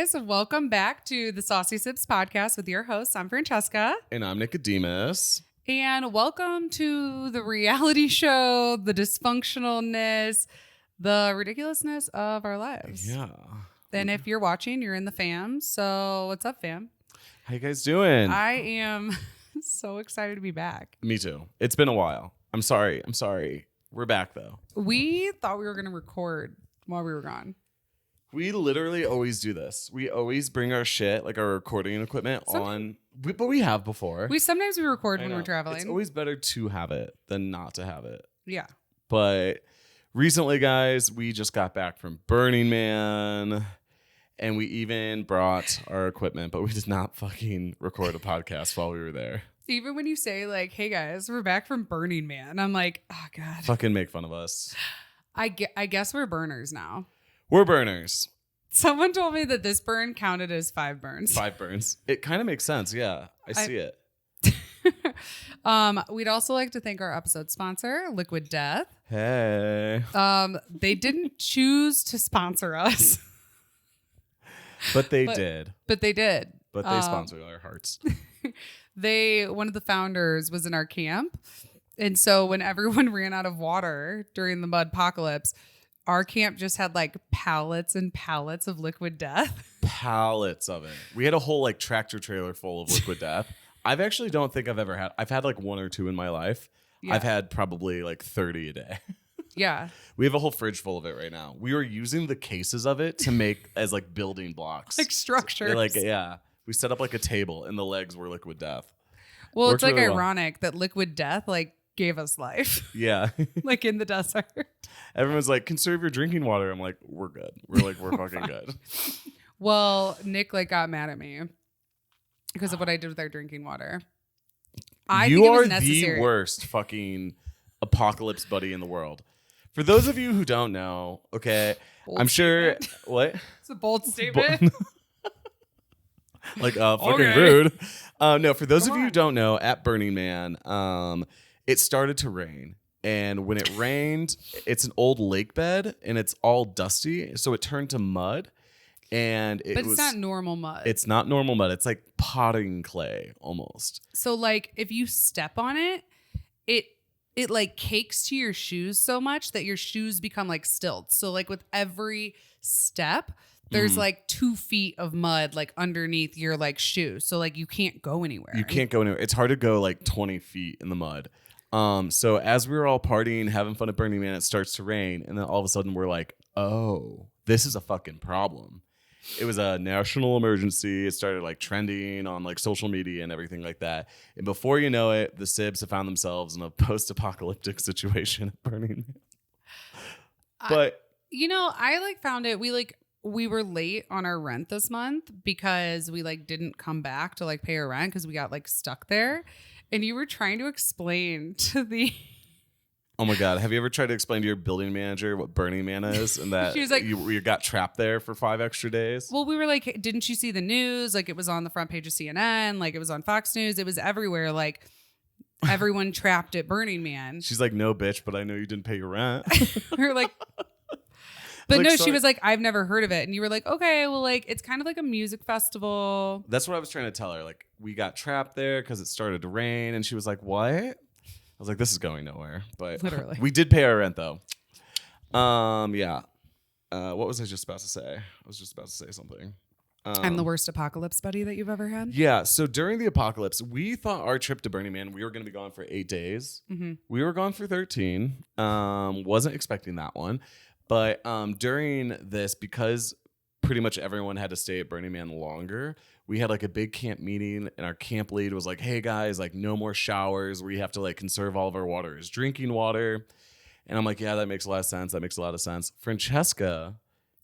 guys. Welcome back to the SAUCY SIBZ podcast with your hosts. I'm Francesca. And I'm Nicodemus. And welcome to the reality show, the dysfunctionalness, the ridiculousness of our lives. Yeah. And if you're watching, you're in the fam. So what's up, fam? How you guys doing? I am so excited to be back. Me too. It's been a while. I'm sorry. We're back though. We thought we were going to record while we were gone. We literally always do this. We always bring our shit, like our recording equipment but we have before. Sometimes we record when we're traveling. It's always better to have it than not to have it. Yeah. But recently, guys, we just got back from Burning Man. And we even brought our equipment, but we did not fucking record a podcast while we were there. Even when you say like, hey guys, we're back from Burning Man, I'm like, oh God. Fucking make fun of us. I guess we're burners now. We're burners. Someone told me that this burn counted as 5 burns. 5 burns. It kind of makes sense. Yeah, I see it. We'd also like to thank our episode sponsor, Liquid Death. Hey. They didn't choose to sponsor us. But they did. But they did. But they sponsored our hearts. One of the founders was in our camp. And so when everyone ran out of water during the mud apocalypse, our camp just had like pallets and pallets of Liquid Death. Pallets of it. We had a whole like tractor trailer full of Liquid Death. I've had like 1 or 2 in my life. Yeah. I've had probably like 30 a day. Yeah. We have a whole fridge full of it right now. We were using the cases of it to make as like building blocks. Like structures. Yeah. We set up like a table and the legs were Liquid Death. Well, it's like really ironic that Liquid Death like gave us life. Yeah. Like in the desert. Everyone's like, conserve your drinking water. I'm like, we're good. We're fucking good. Well, Nick like got mad at me because of what I did with our drinking water. I think it was necessary. You are the worst fucking apocalypse buddy in the world. For those of you who don't know, okay, bold I'm statement. sure what? It's a bold statement. Like fucking rude. No, for those of you who don't know, at Burning Man, it started to rain. And when it rained, it's an old lake bed and it's all dusty. So it turned to mud. But it's not normal mud. It's not normal mud. It's like potting clay almost. So like if you step on it, it like cakes to your shoes so much that your shoes become like stilts. So like with every step, there's like 2 feet of mud like underneath your like shoes. So like you can't go anywhere. You can't go anywhere. It's hard to go like 20 feet in the mud. So as we were all partying, having fun at Burning Man, it starts to rain. And then all of a sudden we're like, oh, this is a fucking problem. It was a national emergency. It started like trending on like social media and everything like that. And before you know it, the Sibs have found themselves in a post-apocalyptic situation at Burning Man. But I like found it. We were late on our rent this month because we like didn't come back to like pay our rent because we got like stuck there. And you were trying to explain to the oh my God. Have you ever tried to explain to your building manager what Burning Man is and that she was like, you got trapped there for 5 extra days? Well, we were like, didn't you see the news? Like it was on the front page of CNN. Like it was on Fox News. It was everywhere. Like everyone trapped at Burning Man. She's like, no, bitch, but I know you didn't pay your rent. We were like... But no, she was like, I've never heard of it. And you were like, okay, well, like, it's kind of like a music festival. That's what I was trying to tell her. Like, we got trapped there because it started to rain. And she was like, what? I was like, this is going nowhere. But literally, we did pay our rent, though. Yeah. What was I just about to say? I was just about to say something. I'm the worst apocalypse buddy that you've ever had. Yeah. So during the apocalypse, we thought our trip to Burning Man, we were going to be gone for 8 days. Mm-hmm. We were gone for 13. Wasn't expecting that one. But during this, because pretty much everyone had to stay at Burning Man longer, we had like a big camp meeting and our camp lead was like, hey guys, like no more showers. We have to like conserve all of our water as drinking water. And I'm like, yeah, that makes a lot of sense. That makes a lot of sense. Francesca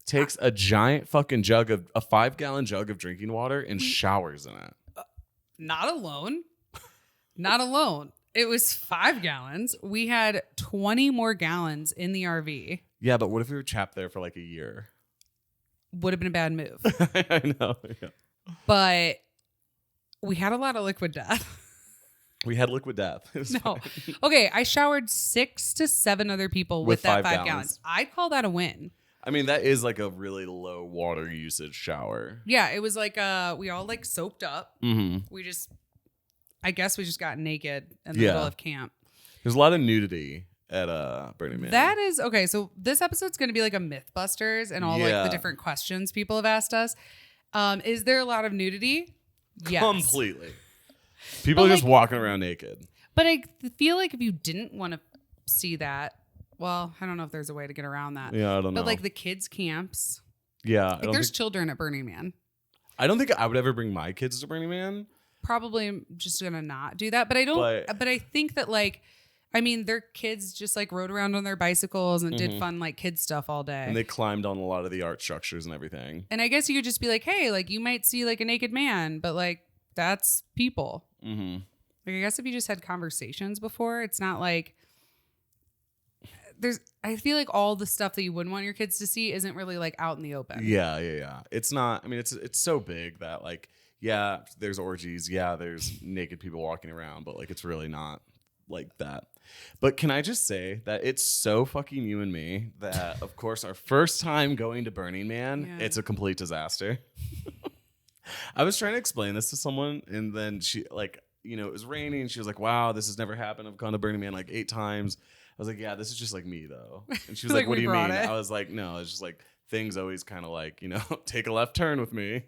takes a giant fucking jug of a 5-gallon jug of drinking water and showers in it. Not alone. Not alone. It was 5 gallons. We had 20 more gallons in the RV. Yeah, but what if we were trapped there for like a year? Would have been a bad move. I know. Yeah. But we had a lot of Liquid Death. We had Liquid Death. No. Okay, I showered 6 to 7 other people with that 5 gallons. I'd call that a win. I mean, that is like a really low water usage shower. Yeah, it was like we all like soaked up. Mm-hmm. I guess we just got naked in the middle of camp. There's a lot of nudity at Burning Man. That is okay. So this episode's going to be like a Mythbusters and all like the different questions people have asked us. Is there a lot of nudity? Yes. Completely. People are just walking around naked. But I feel like if you didn't want to see that, well, I don't know if there's a way to get around that. Yeah, I don't know. But like the kids' camps. Yeah. Like there's children at Burning Man. I don't think I would ever bring my kids to Burning Man. Probably I'm just going to not do that. But I don't, but I think that like, I mean, their kids just like rode around on their bicycles and did fun like kid stuff all day. And they climbed on a lot of the art structures and everything. And I guess you could just be like, hey, like you might see like a naked man, but like that's people. Mm-hmm. Like I guess if you just had conversations before, it's not like I feel like all the stuff that you wouldn't want your kids to see isn't really like out in the open. Yeah. It's not, I mean, it's so big that like, yeah, there's orgies. Yeah, there's naked people walking around, but like, it's really not like that. But can I just say that it's so fucking you and me that, of course, our first time going to Burning Man, it's a complete disaster. I was trying to explain this to someone, and then she like, it was raining. She was like, wow, this has never happened. I've gone to Burning Man like 8 times. I was like, yeah, this is just like me though. And she was like, what do you mean? I was like, no, it's just like things always kind of like, take a left turn with me.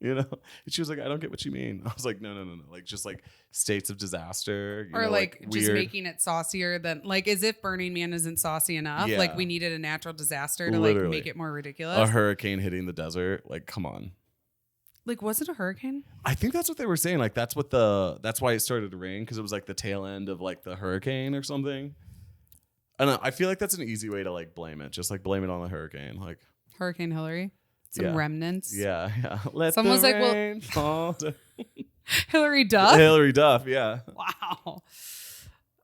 And she was like, I don't get what you mean. I was like, no. Like just like states of disaster. Or like just making it saucier than like as if Burning Man isn't saucy enough. Yeah. Like we needed a natural disaster to like make it more ridiculous. A hurricane hitting the desert. Like, come on. Like, was it a hurricane? I think that's what they were saying. Like, that's why it started to rain, because it was like the tail end of like the hurricane or something. I don't know. I feel like that's an easy way to like blame it. Just like blame it on the hurricane. Like Hurricane Hillary. Some remnants. Yeah. Someone's like, well, Hillary Duff. Hillary Duff. Yeah. Wow.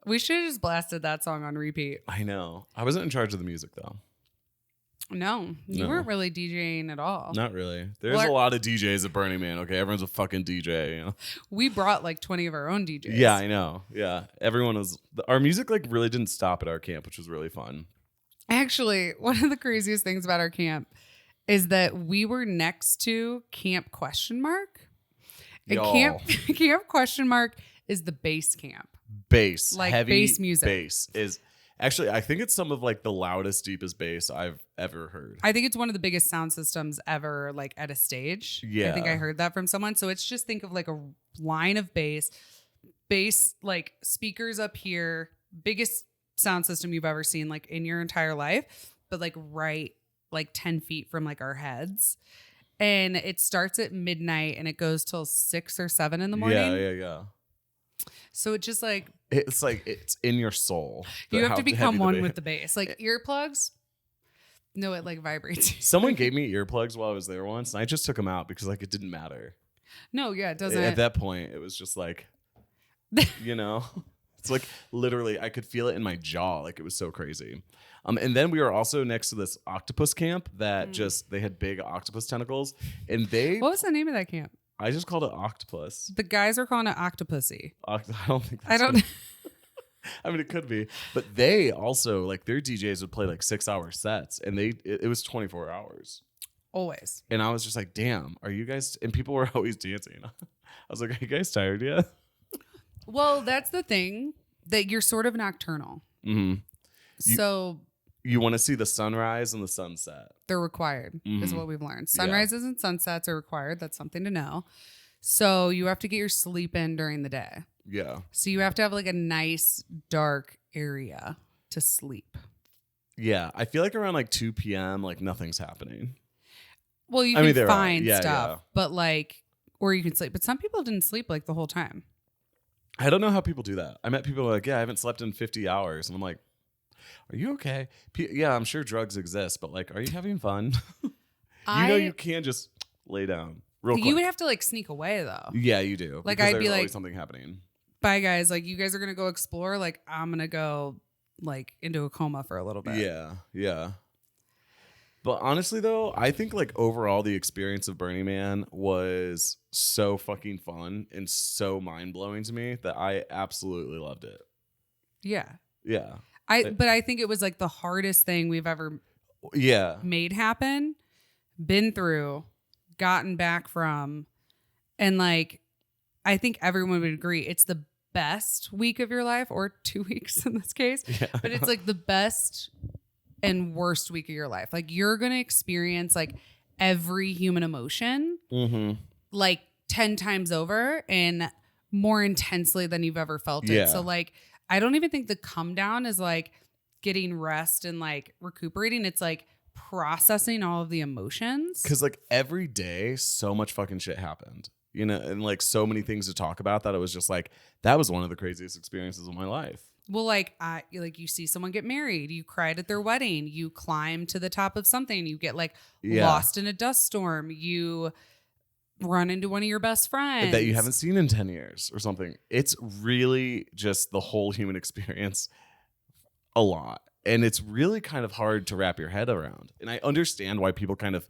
We should have just blasted that song on repeat. I know. I wasn't in charge of the music though. No, you weren't really DJing at all. Not really. There's a lot of DJs at Burning Man. Okay, everyone's a fucking DJ. We brought like 20 of our own DJs. Yeah, I know. Yeah, everyone was. Our music like really didn't stop at our camp, which was really fun. Actually, one of the craziest things about our camp is that we were next to Camp Question Mark. And Camp Question Mark is the bass camp. Bass, like heavy bass music. Bass is. Actually, I think it's some of like the loudest, deepest bass I've ever heard. I think it's one of the biggest sound systems ever, like at a stage. Yeah. I think I heard that from someone. So it's just think of like a line of bass, like speakers up here, biggest sound system you've ever seen like in your entire life, but like right like 10 feet from like our heads. And it starts at midnight and it goes till 6 or 7 in the morning. Yeah. So it just like it's in your soul. You have to become one with the bass. Like earplugs. No, it like vibrates. Someone gave me earplugs while I was there once, and I just took them out because like it didn't matter. No, yeah, it doesn't. At that point, it was just like, it's like literally I could feel it in my jaw. Like it was so crazy. And then we were also next to this octopus camp that they had big octopus tentacles, and what was the name of that camp? I just called it octopus. The guys are calling it octopussy. I don't think that's I mean, it could be. But they also, like, their DJs would play, like, 6-hour sets. And it was 24 hours. Always. And I was just like, damn, are you guys... And people were always dancing. I was like, are you guys tired yet? Well, that's the thing. That you're sort of nocturnal. Mm-hmm. So... You want to see the sunrise and the sunset. They're required, is what we've learned. Sunrises and sunsets are required. That's something to know. So you have to get your sleep in during the day. Yeah. So you have to have like a nice dark area to sleep. Yeah. I feel like around like 2 p.m., like nothing's happening. Well, you can find stuff, but like, or you can sleep. But some people didn't sleep like the whole time. I don't know how people do that. I met people who are like, yeah, I haven't slept in 50 hours. And I'm like, are you okay? Yeah, I'm sure drugs exist, but like, are you having fun? You can just lay down real quick. You would have to like sneak away though. Yeah, you do. Like I'd be like, always something happening. Bye guys, like you guys are gonna go explore. Like I'm gonna go like into a coma for a little bit. Yeah. But honestly though, I think like overall the experience of Burning Man was so fucking fun and so mind blowing to me that I absolutely loved it. Yeah. Yeah. But I think it was like the hardest thing we've ever Yeah. made happen, been through, gotten back from, and like I think everyone would agree it's the best week of your life, or 2 weeks in this case. Yeah. But it's like the best and worst week of your life. Like you're gonna experience like every human emotion like 10 times over and more intensely than you've ever felt it. So like I don't even think the come down is like getting rest and like recuperating. It's like processing all of the emotions. Because like every day, so much fucking shit happened, you know, and like so many things to talk about that it was just like, that was one of the craziest experiences of my life. Well, like you see someone get married, you cried at their wedding, you climb to the top of something, you get like lost in a dust storm, you run into one of your best friends that you haven't seen in 10 years or something. It's really just the whole human experience a lot. And it's really kind of hard to wrap your head around. And I understand why people kind of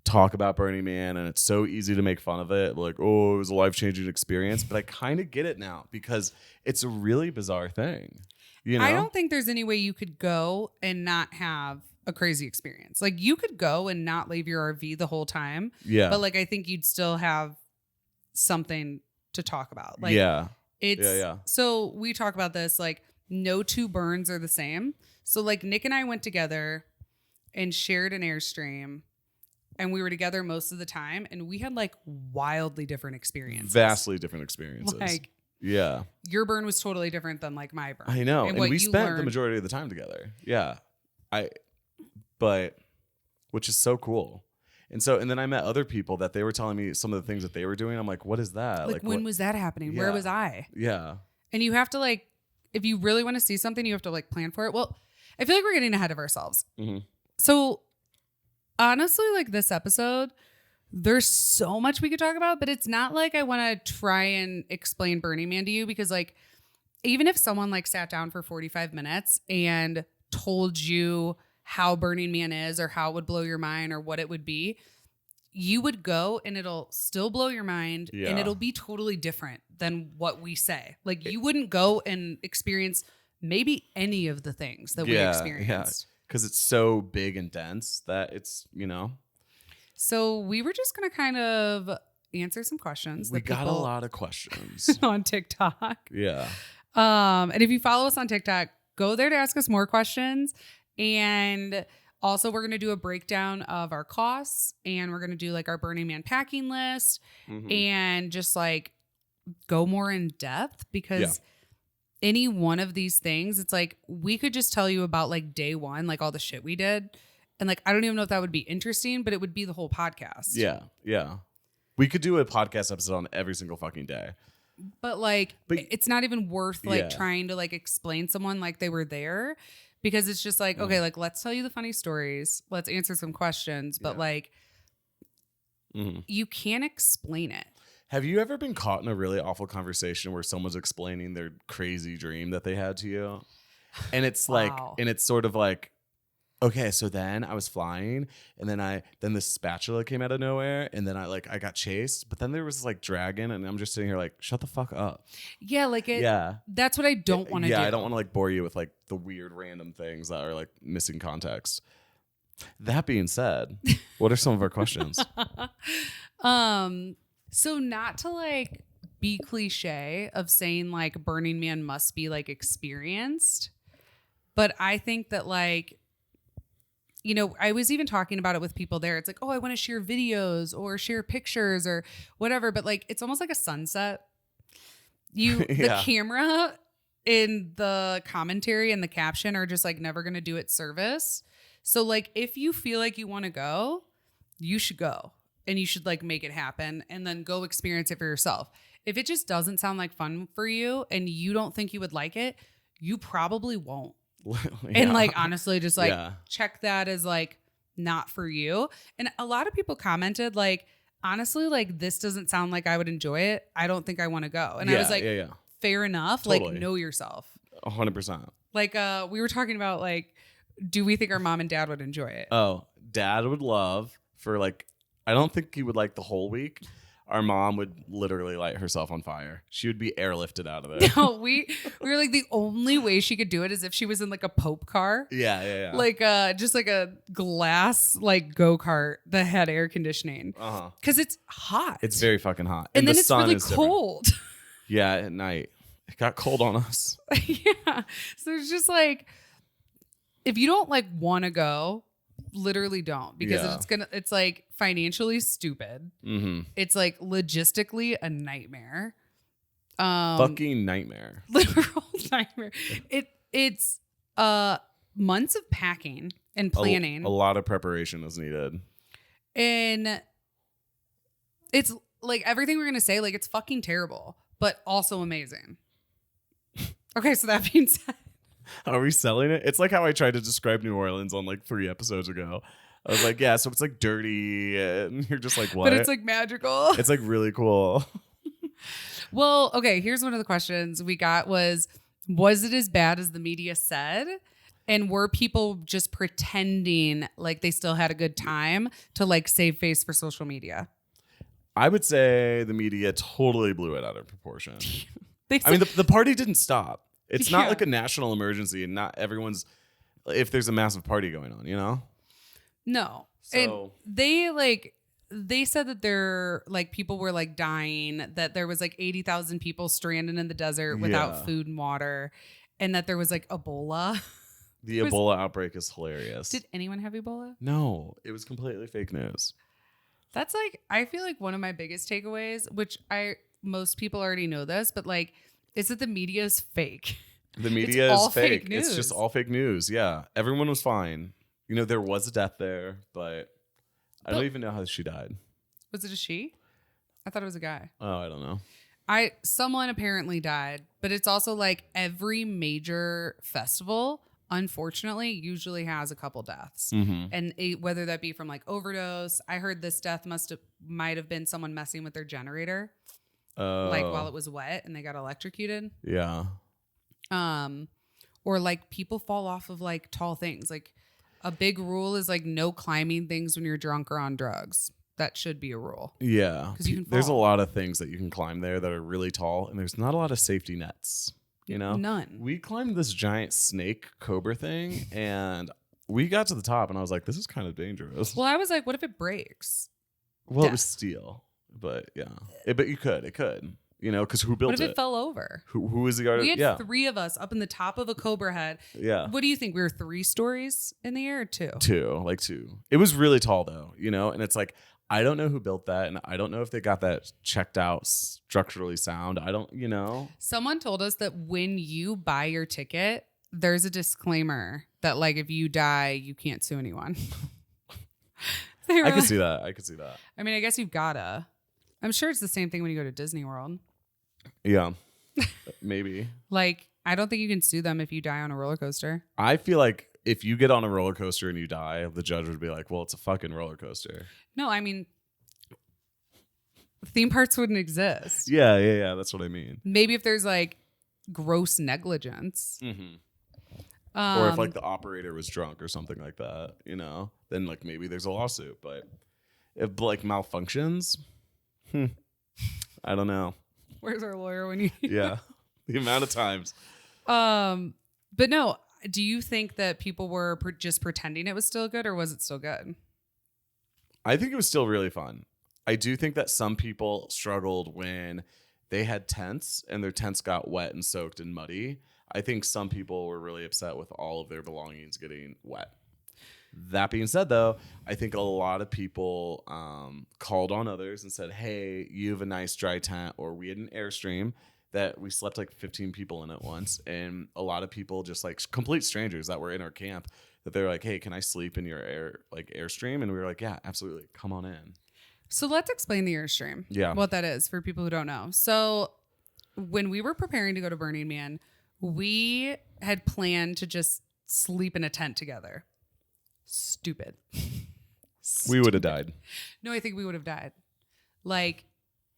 talk about Burning Man and it's so easy to make fun of it. Like, oh, it was a life-changing experience. But I kind of get it now because it's a really bizarre thing. You know? I don't think there's any way you could go and not have a crazy experience. Like you could go and not leave your RV the whole time. Yeah. But like I think you'd still have something to talk about. Like so we talk about this, like no two burns are the same. So like Nick and I went together and shared an Airstream and we were together most of the time and we had like wildly different experiences. Vastly different experiences. Like yeah. Your burn was totally different than like my burn. I know. And we spent learned, the majority of the time together. Yeah. But which is so cool. And then I met other people that they were telling me some of the things that they were doing. I'm like, what is that? Like when was that happening? Yeah. Where was I? Yeah. And you have to like, if you really want to see something, you have to like plan for it. Well, I feel like we're getting ahead of ourselves. So honestly, like this episode, there's so much we could talk about, but it's not like I want to try and explain Burning Man to you because like, even if someone like sat down for 45 minutes and told you how Burning Man is or how it would blow your mind or what it would be, you would go and it'll still blow your mind and it'll be totally different than what we say. Like you wouldn't go and experience maybe any of the things that we experienced. Because it's so big and dense that it's, you know. So we were just going to kind of answer some questions. We got a lot of questions. On TikTok. Yeah. And if you follow us on TikTok, go there to ask us more questions. And also we're going to do a breakdown of our costs and we're going to do like our Burning Man packing list and just like go more in depth because any one of these things, it's like we could just tell you about like day one, like all the shit we did. And like, I don't even know if that would be interesting, but it would be the whole podcast. Yeah. Yeah. We could do a podcast episode on every single fucking day. But it's not even worth like trying to like explain someone like they were there because it's just like, okay, like let's tell you the funny stories. Let's answer some questions. But like you can't explain it. Have you ever been caught in a really awful conversation where someone's explaining their crazy dream that they had to you? And it's like, and it's sort of like, okay, so then I was flying and then this spatula came out of nowhere and then I got chased, but then there was this like dragon and I'm just sitting here like, shut the fuck up. Yeah. Like that's what I don't want to do. Yeah. I don't want to like bore you with like the weird random things that are like missing context. That being said, what are some of our questions? So not to like be cliche of saying like Burning Man must be like experienced, but I think that like, you know, I was even talking about it with people there. It's like, oh, I want to share videos or share pictures or whatever. But like, it's almost like a sunset. The camera in the commentary and the caption are just like never going to do its service. So like, if you feel like you want to go, you should go and you should like make it happen and then go experience it for yourself. If it just doesn't sound like fun for you and you don't think you would like it, you probably won't. And like honestly just like check that as like not for you. And a lot of people commented like honestly like this doesn't sound like I would enjoy it. I don't think I want to go. And I was like fair enough. Totally. Like know yourself. 100%. Like we were talking about like do we think our mom and dad would enjoy it? Oh, dad would love for like I don't think he would like the whole week. our mom would literally light herself on fire. She would be airlifted out of there. No, we were like, the only way she could do it is if she was in like a Pope car. Yeah. Like just like a glass like go-kart that had air conditioning. Because it's hot. It's very fucking hot. And then the it's sun really is cold. Yeah, at night. It got cold on us. Yeah. So it's just like, if you don't like want to go, literally don't, because it's like financially stupid. It's like logistically a nightmare. Fucking nightmare. Literal nightmare. It's months of packing and planning. A lot of preparation is needed. And it's like everything we're gonna say, like it's fucking terrible, but also amazing. Okay, so that being said, are we selling it? It's like how I tried to describe New Orleans on like 3 episodes ago. I was like, yeah, so it's like dirty, and you're just like, what? But it's like magical. It's like really cool. Well, okay, here's one of the questions we got was it as bad as the media said? And were people just pretending like they still had a good time to like save face for social media? I would say the media totally blew it out of proportion. I mean, the party didn't stop. It's not like a national emergency, and not everyone's, if there's a massive party going on, you know? No. So and they said that there like people were like dying, that there was like 80,000 people stranded in the desert without food and water, and that there was like Ebola. The Ebola outbreak is hilarious. Did anyone have Ebola? No, it was completely fake news. That's like, I feel like one of my biggest takeaways, which most people already know this, but like, is that the media is fake. The media is fake news. It's just all fake news. Yeah. Everyone was fine. You know, there was a death there, but I don't even know how she died. Was it a she? I thought it was a guy. Oh, I don't know. Someone apparently died, but it's also like every major festival, unfortunately, usually has a couple deaths. And whether that be from like overdose, I heard this death might have been someone messing with their generator. Like while it was wet and they got electrocuted. Yeah. Or like people fall off of like tall things. Like a big rule is like no climbing things when you're drunk or on drugs. That should be a rule. Yeah. Because you can fall. There's a lot of things that you can climb there that are really tall, and there's not a lot of safety nets. You know? None. We climbed this giant snake cobra thing, and we got to the top, and I was like, this is kind of dangerous. Well, I was like, what if it breaks? Well, it was steel. But yeah, but it could, you know, because who built it? What if it fell over? Who is the artist? We had 3 of us up in the top of a cobra head. Yeah. What do you think? We were 3 stories in the air or 2? 2. It was really tall though, you know, and it's like, I don't know who built that, and I don't know if they got that checked out structurally sound. I don't, you know. Someone told us that when you buy your ticket, there's a disclaimer that like if you die, you can't sue anyone. I could see that. I mean, I guess you've gotta. I'm sure it's the same thing when you go to Disney World. Yeah, maybe. Like, I don't think you can sue them if you die on a roller coaster. I feel like if you get on a roller coaster and you die, the judge would be like, well, it's a fucking roller coaster. No, I mean, theme parks wouldn't exist. Yeah. That's what I mean. Maybe if there's like gross negligence. Or if like the operator was drunk or something like that, you know, then like maybe there's a lawsuit. But if like malfunctions... I don't know. Where's our lawyer when you... Yeah. The amount of times. But no, do you think that people were just pretending it was still good, or was it still good? I think it was still really fun. I do think that some people struggled when they had tents and their tents got wet and soaked and muddy. I think some people were really upset with all of their belongings getting wet. That being said, though, I think a lot of people called on others and said, hey, you have a nice dry tent, or we had an airstream that we slept like 15 people in at once. And a lot of people, just like complete strangers that were in our camp, that they're like, hey, can I sleep in your airstream? And we were like, yeah, absolutely. Come on in. So let's explain the airstream. Yeah. What that is for people who don't know. So when we were preparing to go to Burning Man, we had planned to just sleep in a tent together. Stupid. We would have died. No, I think we would have died. Like,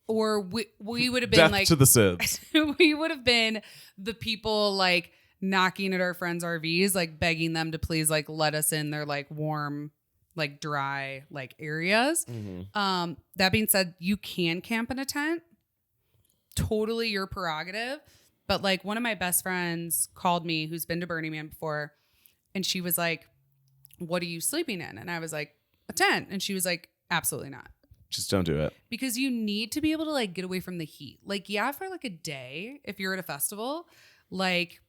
or we would have been death like to the SIBZ. We would have been the people like knocking at our friends' RVs, like begging them to please like let us in their like warm like dry like areas. That being said, you can camp in a tent. Totally your prerogative. But like one of my best friends called me who's been to Burning Man before, and she was like, what are you sleeping in? And I was like, a tent. And she was like, absolutely not. Just don't do it. Because you need to be able to like get away from the heat. Like, yeah, for like a day, if you're at a festival, like,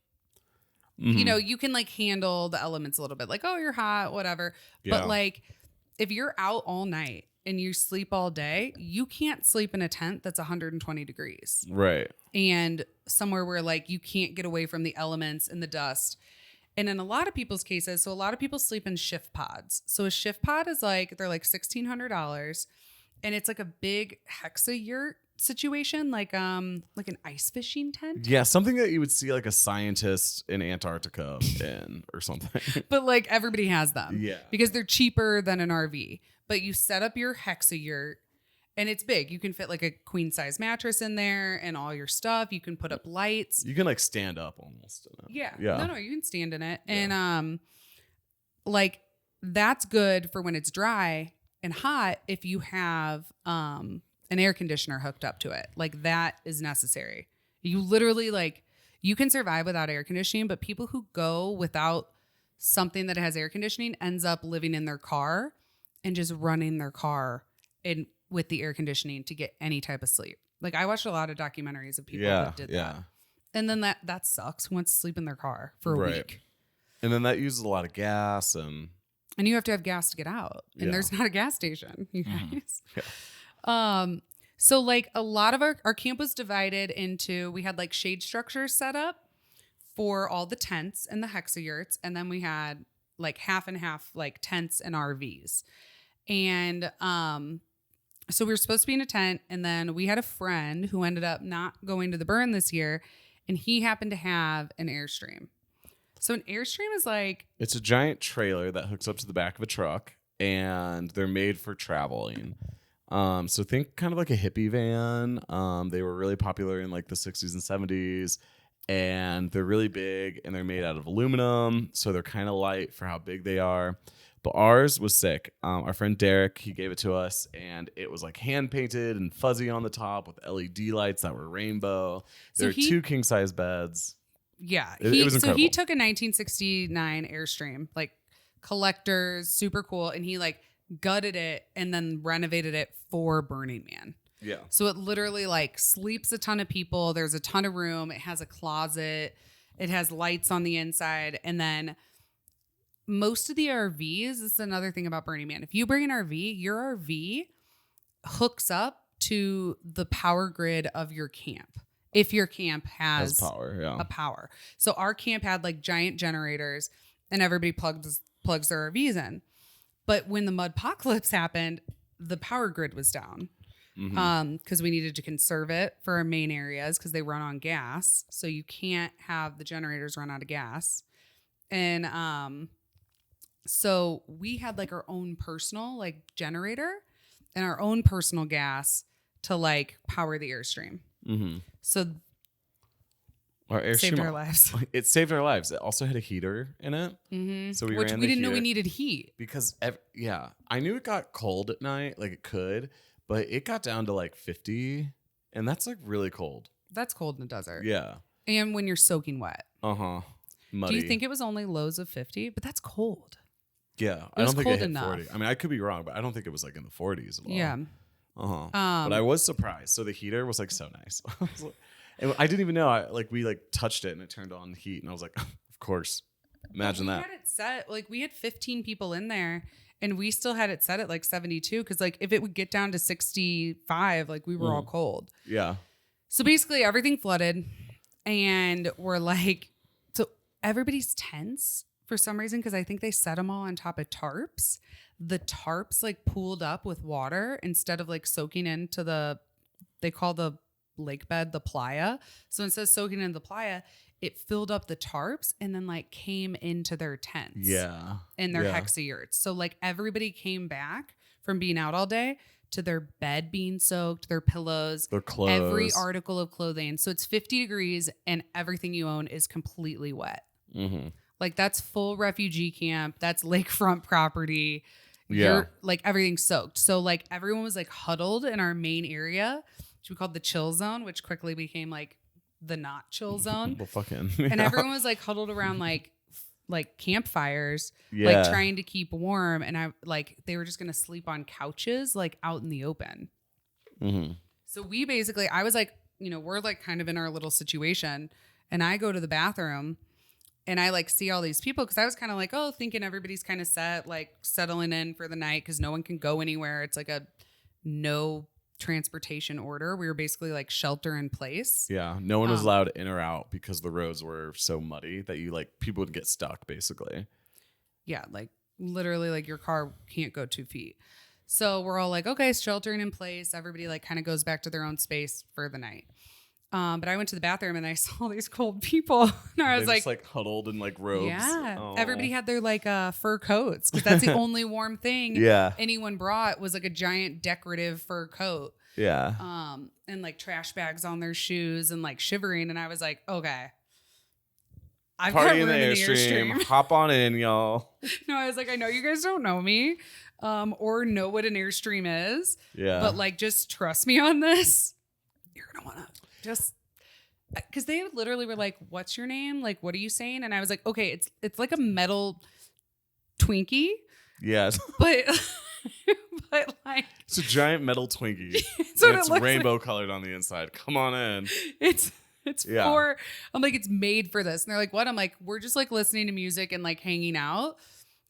you know, you can like handle the elements a little bit. Like, oh, you're hot, whatever. Yeah. But like, if you're out all night and you sleep all day, you can't sleep in a tent that's 120 degrees. Right. And somewhere where like you can't get away from the elements and the dust. And in a lot of people's cases, so a lot of people sleep in shift pods. So a shift pod is like, they're like $1,600. And it's like a big hexa-yurt situation, like an ice fishing tent. Yeah, something that you would see like a scientist in Antarctica in or something. But like everybody has them. Yeah. Because they're cheaper than an RV. But you set up your hexa-yurt and it's big. You can fit like a queen size mattress in there and all your stuff. You can put up lights. You can like stand up almost in it. Yeah. Yeah. No, you can stand in it. Yeah. And like that's good for when it's dry and hot if you have an air conditioner hooked up to it. Like that is necessary. You literally like you can survive without air conditioning, but people who go without something that has air conditioning ends up living in their car and just running their car in with the air conditioning to get any type of sleep. Like I watched a lot of documentaries of people that did that. And then that sucks who wants to sleep in their car for a week. And then that uses a lot of gas and you have to have gas to get out. And there's not a gas station, you guys. Yeah. So like a lot of our camp was divided into, we had like shade structures set up for all the tents and the hexa-yurts. And then we had like half and half like tents and RVs. And so we were supposed to be in a tent. And then we had a friend who ended up not going to the burn this year. And he happened to have an airstream. So an airstream is like... It's a giant trailer that hooks up to the back of a truck. And they're made for traveling. So think kind of like a hippie van. They were really popular in like the 60s and 70s. And they're really big. And they're made out of aluminum. So they're kind of light for how big they are. But ours was sick. Our friend Derek, he gave it to us, and it was like hand painted and fuzzy on the top with LED lights that were rainbow. There were 2 king size beds. Yeah, it was incredible. So he took a 1969 Airstream, like collectors, super cool, and he like gutted it and then renovated it for Burning Man. Yeah. So it literally like sleeps a ton of people. There's a ton of room. It has a closet. It has lights on the inside, and then. Most of the RVs, this is another thing about Burning Man. If you bring an RV, your RV hooks up to the power grid of your camp. If your camp has power, a power. So our camp had like giant generators and everybody plugs their RVs in. But when the mudpocalypse happened, the power grid was down. Because we needed to conserve it for our main areas because they run on gas. So you can't have the generators run out of gas. And so we had like our own personal like generator and our own personal gas to like power the Airstream. So our Airstream saved our lives. It saved our lives. It also had a heater in it. So we didn't know we needed heat. Because I knew it got cold at night, like it could, but it got down to like 50 and that's like really cold. That's cold in the desert. Yeah. And when you're soaking wet. Muddy. Do you think it was only lows of 50? But that's cold. Yeah, I don't think it hit 40. I mean, I could be wrong, but I don't think it was like in the 40s at all. Yeah. But I was surprised. So the heater was like so nice. And I didn't even know. We like touched it and it turned on heat, and I was like, of course. Imagine that. We had it set like we had 15 people in there, and we still had it set at like 72 because like if it would get down to 65, like we were all cold. Yeah. So basically, everything flooded, and we're like, so everybody's tents. For some reason, because I think they set them all on top of tarps. The tarps like pooled up with water instead of like soaking into they call the lake bed the playa. So instead of soaking into the playa, it filled up the tarps and then like came into their tents. Yeah. And their hexa-yurts. So like everybody came back from being out all day to their bed being soaked, their pillows, their clothes, every article of clothing. So it's 50 degrees and everything you own is completely wet. Like that's full refugee camp. That's lakefront property. you're like everything's soaked. So like everyone was like huddled in our main area, which we called the chill zone, which quickly became like the not chill zone. Well, fucking. And everyone was like huddled around like campfires, like trying to keep warm. And I like they were just gonna sleep on couches like out in the open. Mm-hmm. So we basically, I was like, we're like kind of in our little situation, and I go to the bathroom. And I like see all these people because I was kind of like, thinking everybody's kind of set, like settling in for the night because no one can go anywhere. It's like a no transportation order. We were basically like shelter in place. Yeah. No one was allowed in or out because the roads were so muddy that people would get stuck basically. Yeah. Like literally like your car can't go 2 feet. So we're all like, okay, sheltering in place. Everybody like kind of goes back to their own space for the night. But I went to the bathroom and I saw these cold people. And I was just like huddled in like robes. Yeah. Oh. Everybody had their like fur coats because that's the only warm thing anyone brought was like a giant decorative fur coat. Yeah. And like trash bags on their shoes and like shivering. And I was like, okay. I've got Party room in the Airstream. Hop on in, y'all. No, I was like, I know you guys don't know me or know what an Airstream is. Yeah. But like, just trust me on this. You're going to want to. Just because they literally were like, what's your name? Like, what are you saying? And I was like, okay, it's like a metal Twinkie. Yes. But like it's a giant metal Twinkie. It's rainbow colored on the inside. Come on in. It's for, I'm like, it's made for this. And they're like, what? I'm like, we're just like listening to music and like hanging out.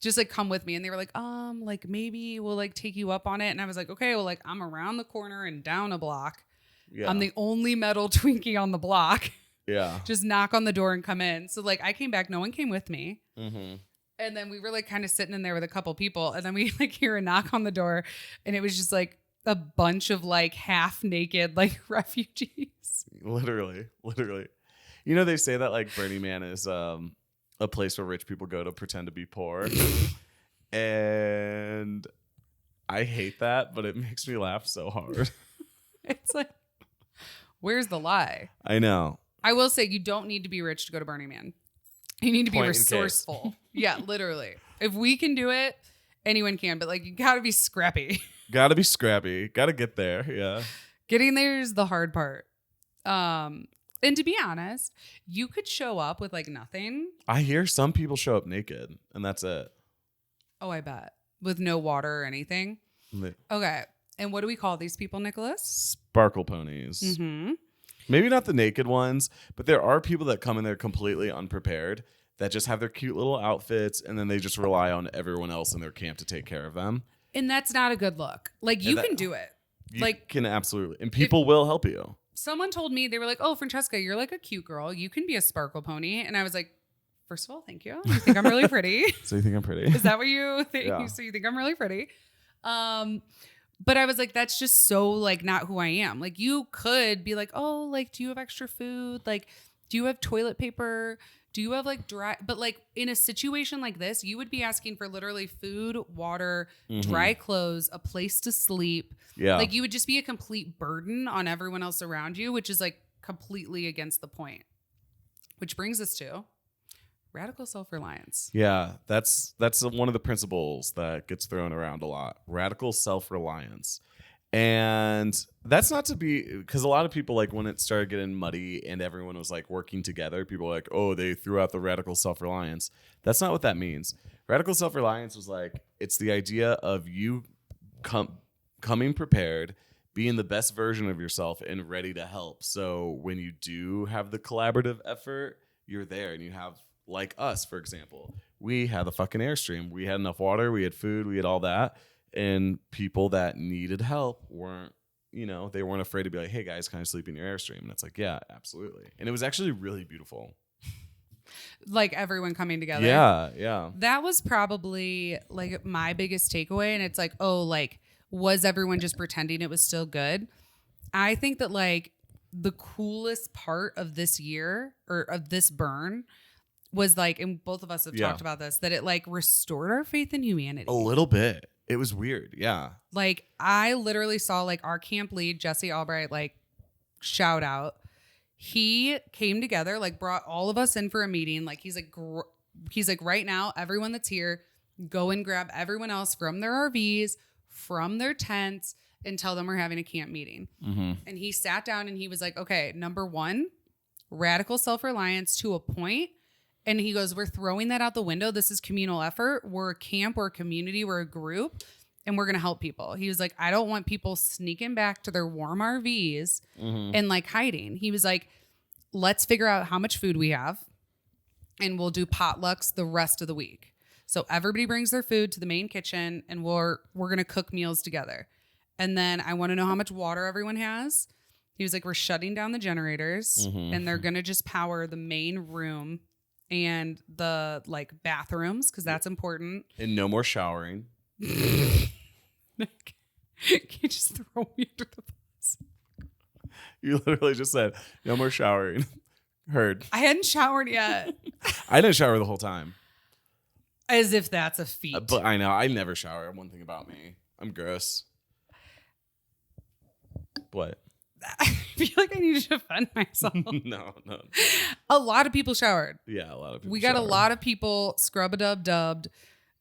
Just like come with me. And they were like maybe we'll like take you up on it. And I was like, okay, well, like I'm around the corner and down a block. Yeah. I'm the only metal Twinkie on the block. Yeah. Just knock on the door and come in. So like I came back. No one came with me. Mm-hmm. And then we were like kind of sitting in there with a couple people. And then we like hear a knock on the door. And it was just like a bunch of like half naked like refugees. Literally. They say that like Burning Man is a place where rich people go to pretend to be poor. And I hate that, but it makes me laugh so hard. It's like, where's the lie? I know. I will say you don't need to be rich to go to Burning Man. You need to be resourceful. Yeah, literally. If we can do it, anyone can. But like, you got to be scrappy. Got to be scrappy. Got to get there. Yeah. Getting there is the hard part. And to be honest, you could show up with like nothing. I hear some people show up naked and that's it. Oh, I bet. With no water or anything. Okay. And what do we call these people, Nicholas? Sparkle ponies. Mm-hmm. Maybe not the naked ones, but there are people that come in there completely unprepared that just have their cute little outfits and then they just rely on everyone else in their camp to take care of them. And that's not a good look. Like you can do it. You can absolutely. And people will help you. Someone told me, they were like, oh, Francesca, you're like a cute girl. You can be a sparkle pony. And I was like, first of all, thank you. You think I'm really pretty? So you think I'm pretty? Is that what you think? Yeah. So you think I'm really pretty? But I was like, that's just so like not who I am. Like you could be like, oh, like, do you have extra food? Like, do you have toilet paper? Do you have like dry? But like in a situation like this, you would be asking for literally food, water, dry clothes, a place to sleep. Yeah. Like you would just be a complete burden on everyone else around you, which is like completely against the point. Which brings us to radical self-reliance. Yeah, that's one of the principles that gets thrown around a lot. Radical self-reliance. And that's not to be, because a lot of people, like when it started getting muddy and everyone was like working together, people were like, oh, they threw out the radical self-reliance. That's not what that means. Radical self-reliance was like, it's the idea of you coming prepared, being the best version of yourself and ready to help. So when you do have the collaborative effort, you're there and you have, like us, for example, we had the fucking Airstream. We had enough water, we had food, we had all that. And people that needed help weren't, they weren't afraid to be like, hey guys, can I sleep in your Airstream? And it's like, yeah, absolutely. And it was actually really beautiful. Like everyone coming together. Yeah. That was probably like my biggest takeaway. And it's like, oh, like, was everyone just pretending it was still good? I think that like the coolest part of this year or of this burn was like, and both of us have talked about this, that it like restored our faith in humanity. A little bit. It was weird. Yeah. Like I literally saw like our camp lead, Jesse Albright, like shout out. He came together, like brought all of us in for a meeting. Like he's like right now, everyone that's here, go and grab everyone else from their RVs, from their tents, and tell them we're having a camp meeting. Mm-hmm. And he sat down and he was like, okay, number 1, radical self-reliance to a point. And he goes, we're throwing that out the window. This is communal effort. We're a camp, we're a community, we're a group, and we're going to help people. He was like, I don't want people sneaking back to their warm RVs and like hiding. He was like, let's figure out how much food we have and we'll do potlucks the rest of the week. So everybody brings their food to the main kitchen and we're going to cook meals together. And then I want to know how much water everyone has. He was like, we're shutting down the generators and they're going to just power the main room and the like bathrooms because that's important. And no more showering. Can you just throw me under the bus? You literally just said no more showering. Heard. I hadn't showered yet. I didn't shower the whole time. As if that's a feat. But I know I never shower. One thing about me, I'm gross. What? I feel like I need to defend myself. No. A lot of people showered. Yeah, a lot of people. We got showered. a lot of people scrub-a-dub-dubbed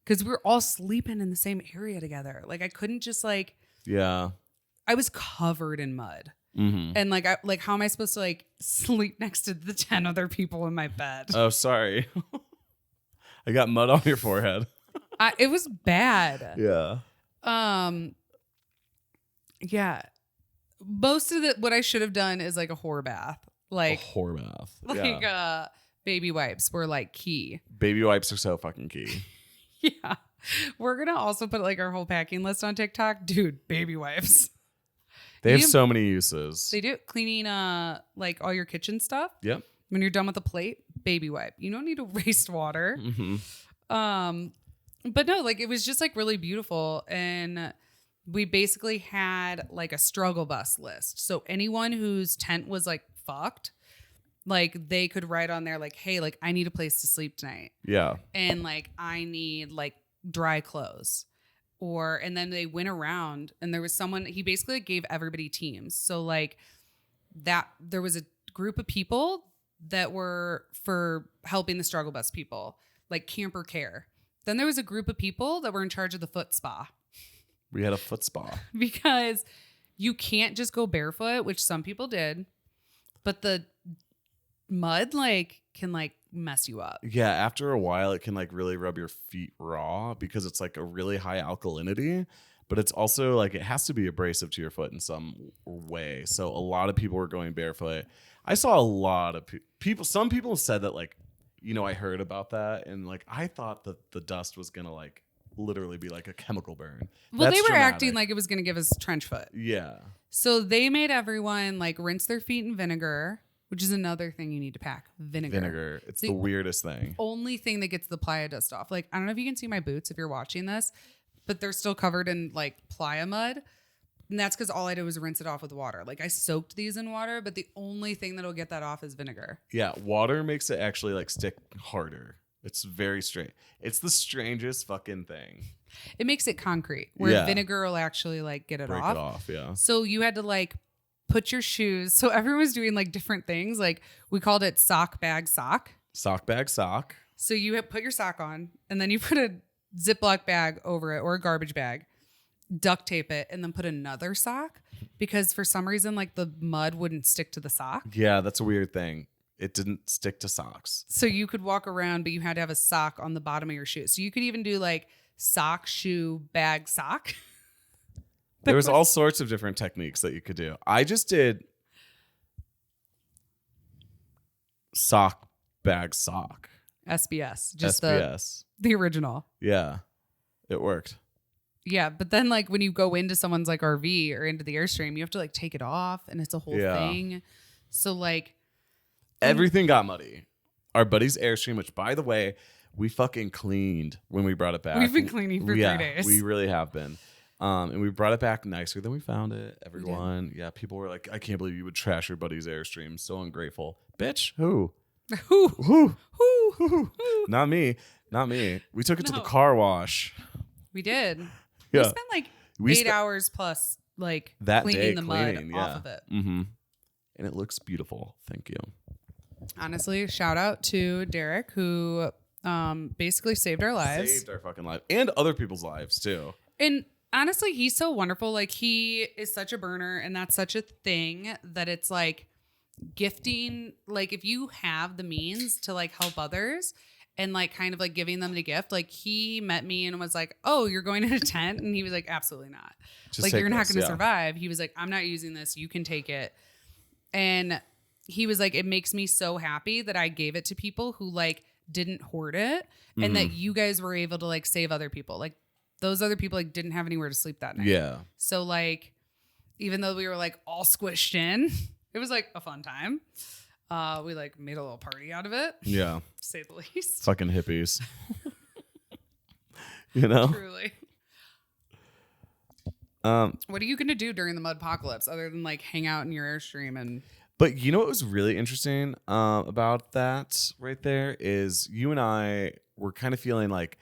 because we were all sleeping in the same area together. Like I couldn't just like. Yeah. I was covered in mud. Mm-hmm. And like, how am I supposed to like sleep next to the 10 other people in my bed? Oh, sorry. I got mud on your forehead. It was bad. Yeah. Yeah. Most of what I should have done is like a whore bath. Like a whore bath. Like baby wipes were like key. Baby wipes are so fucking key. Yeah. We're going to also put like our whole packing list on TikTok. Dude, baby wipes. They have so many uses. They do cleaning like all your kitchen stuff. Yep. When you're done with the plate, baby wipe. You don't need to waste water. Mm-hmm. But no, like it was just like really beautiful. And we basically had like a struggle bus list. So anyone whose tent was like fucked, like they could write on there like, hey, like I need a place to sleep tonight. Yeah. And like I need like dry clothes. And then they went around and there was someone, he basically gave everybody teams. So like that there was a group of people that were for helping the struggle bus people, like camper care. Then there was a group of people that were in charge of the foot spa. We had a foot spa. Because you can't just go barefoot, which some people did, but the mud like can like mess you up. Yeah, after a while it can like really rub your feet raw because it's like a really high alkalinity, but it's also like it has to be abrasive to your foot in some way. So a lot of people were going barefoot. I saw a lot of people. Some people said that like, you know, I heard about that and like I thought that the dust was gonna like literally be like a chemical burn. Well, That's they were dramatic. acting like it was going to give us trench foot. Yeah. So they made everyone like rinse their feet in vinegar, which is another thing you need to pack. Vinegar. It's the weirdest thing. Only thing that gets the playa dust off. Like, I don't know if you can see my boots if you're watching this, but they're still covered in like playa mud. And that's because all I did was rinse it off with water. Like I soaked these in water, but the only thing that'll get that off is vinegar. Yeah. Water makes it actually like stick harder. It's very strange. It's the strangest fucking thing. It makes it concrete where vinegar will actually like get it Break off. it off, yeah. So you had to like put your shoes. So everyone was doing like different things. Like we called it sock bag sock. Sock bag sock. So you had put your sock on and then you put a Ziploc bag over it or a garbage bag, duct tape it, and then put another sock because for some reason like the mud wouldn't stick to the sock. Yeah, that's a weird thing. It didn't stick to socks. So you could walk around, but you had to have a sock on the bottom of your shoe. So you could even do like sock, shoe, bag, sock. There was all sorts of different techniques that you could do. I just did sock, bag, sock. SBS. Just SBS. the original. Yeah, it worked. Yeah, but then like when you go into someone's like RV or into the Airstream, you have to like take it off and it's a whole thing. So like everything got muddy. Our buddy's Airstream, which by the way, we fucking cleaned when we brought it back. We've been cleaning for 3 days. We really have been. And we brought it back nicer than we found it. Everyone, people were like, I can't believe you would trash your buddy's Airstream. So ungrateful. Bitch, who? Who? Not me. We took it to the car wash. We did. Yeah. We spent like 8 hours plus like that cleaning day the mud off of it. Mm-hmm. And it looks beautiful. Thank you. Honestly, shout out to Derek who Basically saved our lives. Saved our fucking life. And other people's lives, too. And honestly, he's so wonderful. Like, he is such a burner, and that's such a thing that it's like gifting. Like, if you have the means to like help others and like kind of like giving them the gift, like he met me and was like, oh, you're going in a tent? And he was like, absolutely not. Just like, take you're not this, going to survive. He was like, I'm not using this. You can take it. And he was like, it makes me so happy that I gave it to people who like didn't hoard it, and that you guys were able to like save other people. Like, those other people like didn't have anywhere to sleep that night. Yeah. So like, even though we were like all squished in, it was like a fun time. We like made a little party out of it. Yeah. To say the least. Fucking hippies. You know? Truly. What are you gonna do during the mud apocalypse other than like hang out in your airstream and? But you know what was really interesting about that right there is you and I were kind of feeling like,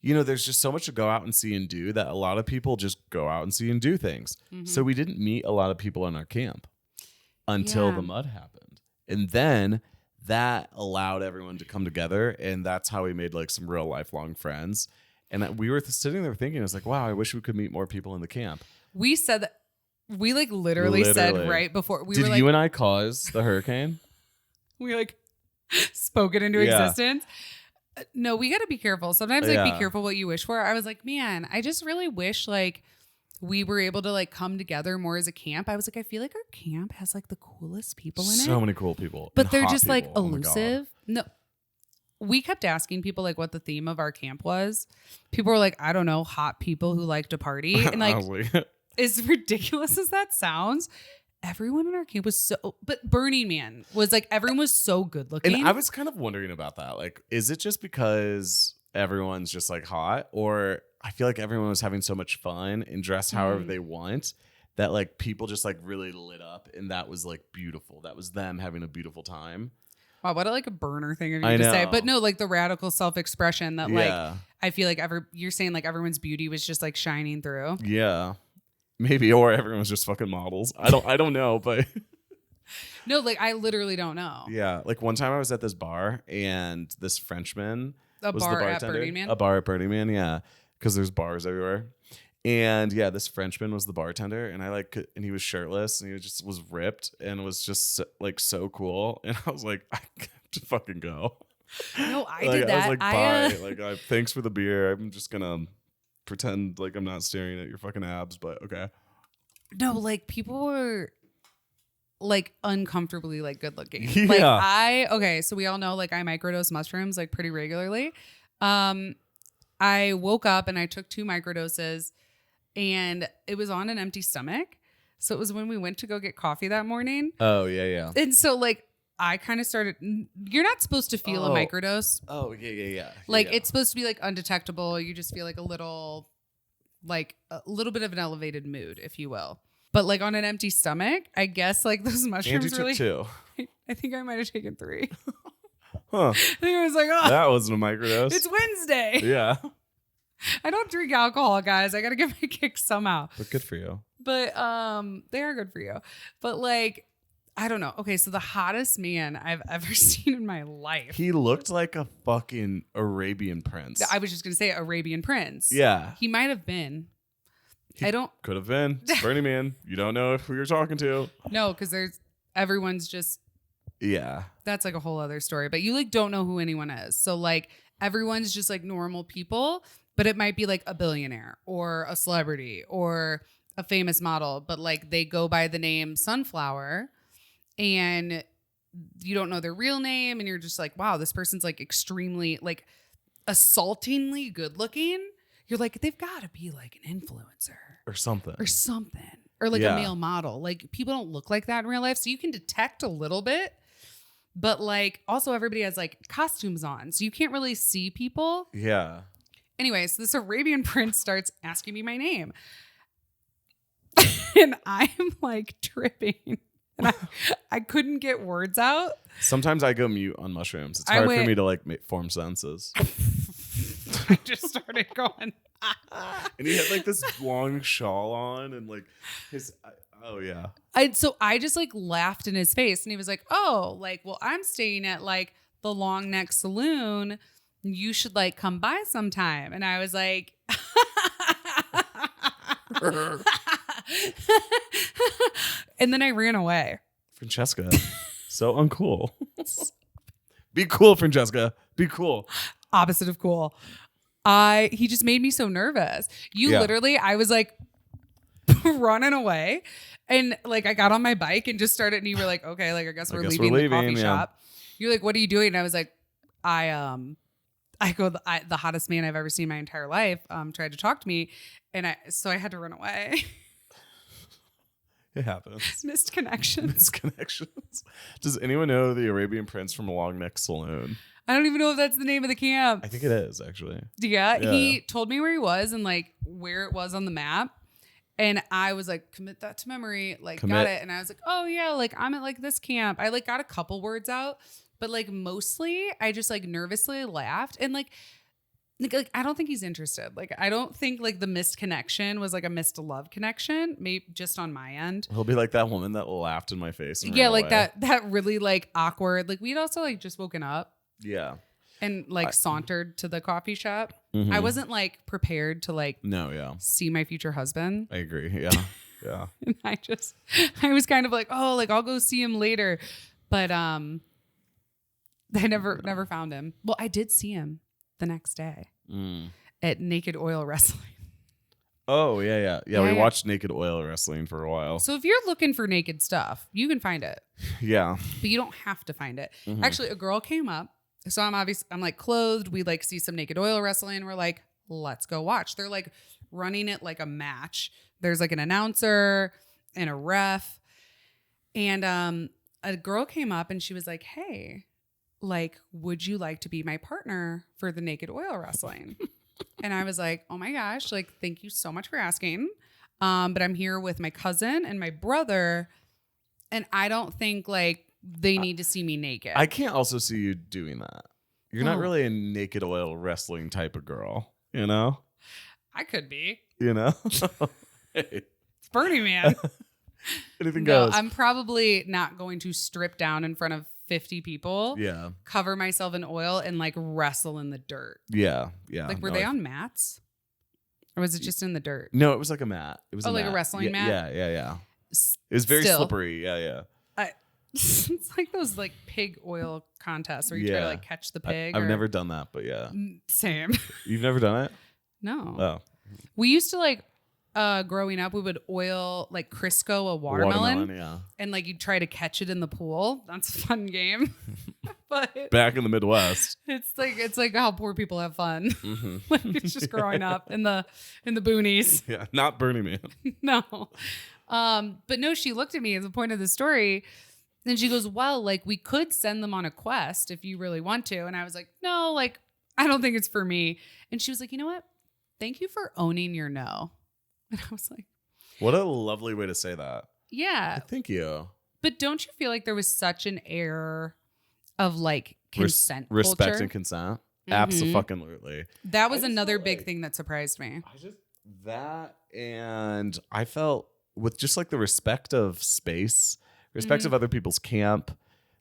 you know, there's just so much to go out and see and do that a lot of people just go out and see and do things. Mm-hmm. So we didn't meet a lot of people in our camp until the mud happened. And then that allowed everyone to come together. And that's how we made like some real lifelong friends. And we were sitting there thinking, it's like, wow, I wish we could meet more people in the camp. We said that. We like literally said right before we Did were like, you and I cause the hurricane? We like spoke it into existence. No, we got to be careful. Sometimes like be careful what you wish for. I was like, man, I just really wish like we were able to like come together more as a camp. I was like, I feel like our camp has like the coolest people in it. So many cool people. But they're just like elusive. No. We kept asking people like what the theme of our camp was. People were like, I don't know, hot people who like to party. And like as ridiculous as that sounds, everyone in our camp was so, but Burning Man was like, everyone was so good looking. And I was kind of wondering about that. Like, is it just because everyone's just like hot, or I feel like everyone was having so much fun and dressed however they want that like people just like really lit up, and that was like beautiful. That was them having a beautiful time. Wow, what a burner thing of you to say. But no, like the radical self-expression that like I feel like you're saying like everyone's beauty was just like shining through. Yeah. Maybe, or everyone was just fucking models. I don't know, but no, like I literally don't know. Yeah, like one time I was at this bar and this Frenchman was the bartender. At Burning Man? A bar at Burning Man, yeah, because there's bars everywhere. And yeah, this Frenchman was the bartender, and and he was shirtless, and he was ripped, and was just like so cool. And I was like, I have to fucking go. No, I did that. I was like, bye. Like, thanks for the beer. I'm just gonna pretend like I'm not staring at your fucking abs, but okay. No, like people were like uncomfortably like good looking. Yeah. Like so we all know like I microdose mushrooms like pretty regularly. I woke up and I took 2 microdoses, and it was on an empty stomach. So it was when we went to go get coffee that morning. Oh, yeah. And so like I kind of started, you're not supposed to feel a microdose. Oh, yeah. Like it's supposed to be like undetectable. You just feel like a little bit of an elevated mood, if you will. But like on an empty stomach, I guess like those mushrooms Andy really. took 2. I think I might have taken 3. Huh. I think I was like, oh, that wasn't a microdose. it's Wednesday. Yeah. I don't drink alcohol, guys. I got to get my kicks somehow. But good for you. But they are good for you. But like, I don't know. Okay, so the hottest man I've ever seen in my life. He looked like a fucking Arabian prince. I was just going to say Arabian prince. Yeah. He might have been. Could have been. It's Burning Man. You don't know who you're talking to. No, because everyone's just. Yeah. That's like a whole other story. But you like don't know who anyone is. So like everyone's just like normal people, but it might be like a billionaire or a celebrity or a famous model, but like they go by the name Sunflower, and you don't know their real name, and you're just like, wow, this person's like extremely like assaultingly good looking. You're like, they've got to be like an influencer or something or like a male model. Like people don't look like that in real life, so you can detect a little bit, but like also everybody has like costumes on, so you can't really see people. Yeah. Anyways, this Arabian prince starts asking me my name. And I'm like tripping. And I couldn't get words out. Sometimes I go mute on mushrooms. It's hard for me to like form sentences. I just started going. And he had like this long shawl on, and like his. Oh yeah. So I just like laughed in his face, and he was like, "Oh, like well, I'm staying at like the Long Neck Saloon you should like come by sometime. And I was like, and then I ran away. Francesca, so uncool. Be cool, Francesca. Be cool. Opposite of cool. He just made me so nervous. Literally, I was like running away, and like I got on my bike and just started, and you were like, okay, like I guess we're leaving the coffee shop. You're like, what are you doing? And I was like, I go, the hottest man I've ever seen in my entire life tried to talk to me, and so I had to run away. It happens. Missed connections. Does anyone know the Arabian Prince from Long Neck Saloon? I don't even know if that's the name of the camp. I think it is, actually. Yeah, he told me where he was and like where it was on the map. And I was like, commit that to memory. Like, got it. And I was like, oh yeah, like I'm at like this camp. I like got a couple words out, but like mostly I just like nervously laughed. And like I don't think he's interested. Like, I don't think like the missed connection was like a missed love connection. Maybe just on my end. He'll be like that woman that laughed in my face. And yeah, ran like away. that really like awkward. Like we'd also like just woken up. Yeah. And like sauntered to the coffee shop. Mm-hmm. I wasn't like prepared to like see my future husband. I agree. Yeah. Yeah. And I was kind of like, oh, like I'll go see him later. But I never found him. Well, I did see him the next day at Naked Oil Wrestling. Oh, yeah. We watched Naked Oil Wrestling for a while. So if you're looking for naked stuff, you can find it. Yeah. But you don't have to find it. Mm-hmm. Actually, a girl came up. So I'm like clothed. We like see some Naked Oil Wrestling. We're like, let's go watch. They're like running it like a match. There's like an announcer and a ref. And a girl came up and she was like, hey, like, would you like to be my partner for the Naked Oil Wrestling? And I was like, oh my gosh, like, thank you so much for asking. But I'm here with my cousin and my brother. And I don't think like they need to see me naked. I can't also see you doing that. You're not really a Naked Oil Wrestling type of girl, you know? I could be. You know? Hey. It's Burning Man. Anything goes. I'm probably not going to strip down in front of 50 people. Yeah. Cover myself in oil and like wrestle in the dirt. Yeah. Like were they on mats? Or was it just in the dirt? No, it was like a mat. It was like a wrestling mat? Yeah. It was very slippery. Yeah. It's like those like pig oil contests where you try to like catch the pig. I've never done that, but yeah. Same. You've never done it? No. Oh. We used to like growing up, we would oil like Crisco a watermelon, and like you'd try to catch it in the pool. That's a fun game. But back in the Midwest, it's like how poor people have fun. Mm-hmm. Like it's just growing up in the boonies. Yeah, not Burning Man. No. But no, she looked at me as the point of the story. And she goes, well, like we could send them on a quest if you really want to. And I was like, no, like I don't think it's for me. And she was like, you know what? Thank you for owning your no. And I was like, what a lovely way to say that. Yeah. Thank you. But don't you feel like there was such an air of like consent respect culture? And consent? Mm-hmm. Absolutely. That was another big thing that surprised me. And I felt with just like the respect of space, respect of other people's camp,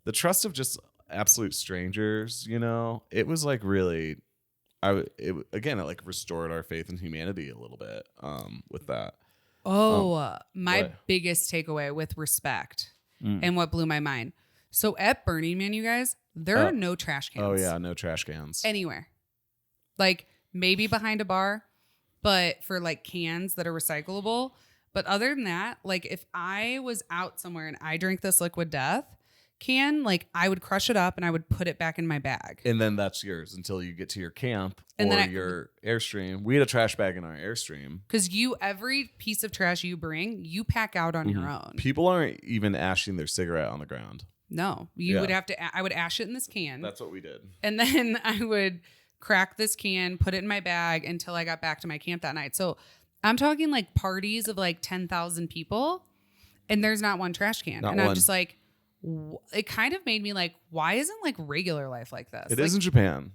the trust of just absolute strangers, you know, it was like really, it like restored our faith in humanity a little bit with that. My biggest takeaway with respect and what blew my mind. So at Burning Man, you guys, there are no trash cans. Oh yeah, no trash cans. Anywhere. Like maybe behind a bar, but for like cans that are recyclable. But other than that, like if I was out somewhere and I drank this Liquid Death can, like I would crush it up and I would put it back in my bag. And then that's yours until you get to your camp and or your Airstream. We had a trash bag in our Airstream. Because every piece of trash you bring, you pack out on your own. People aren't even ashing their cigarette on the ground. No, you would have to, I would ash it in this can. That's what we did. And then I would crack this can, put it in my bag until I got back to my camp that night. So I'm talking like parties of like 10,000 people and there's not one trash can. I'm just like, it kind of made me like, why isn't like regular life like this? It is in Japan.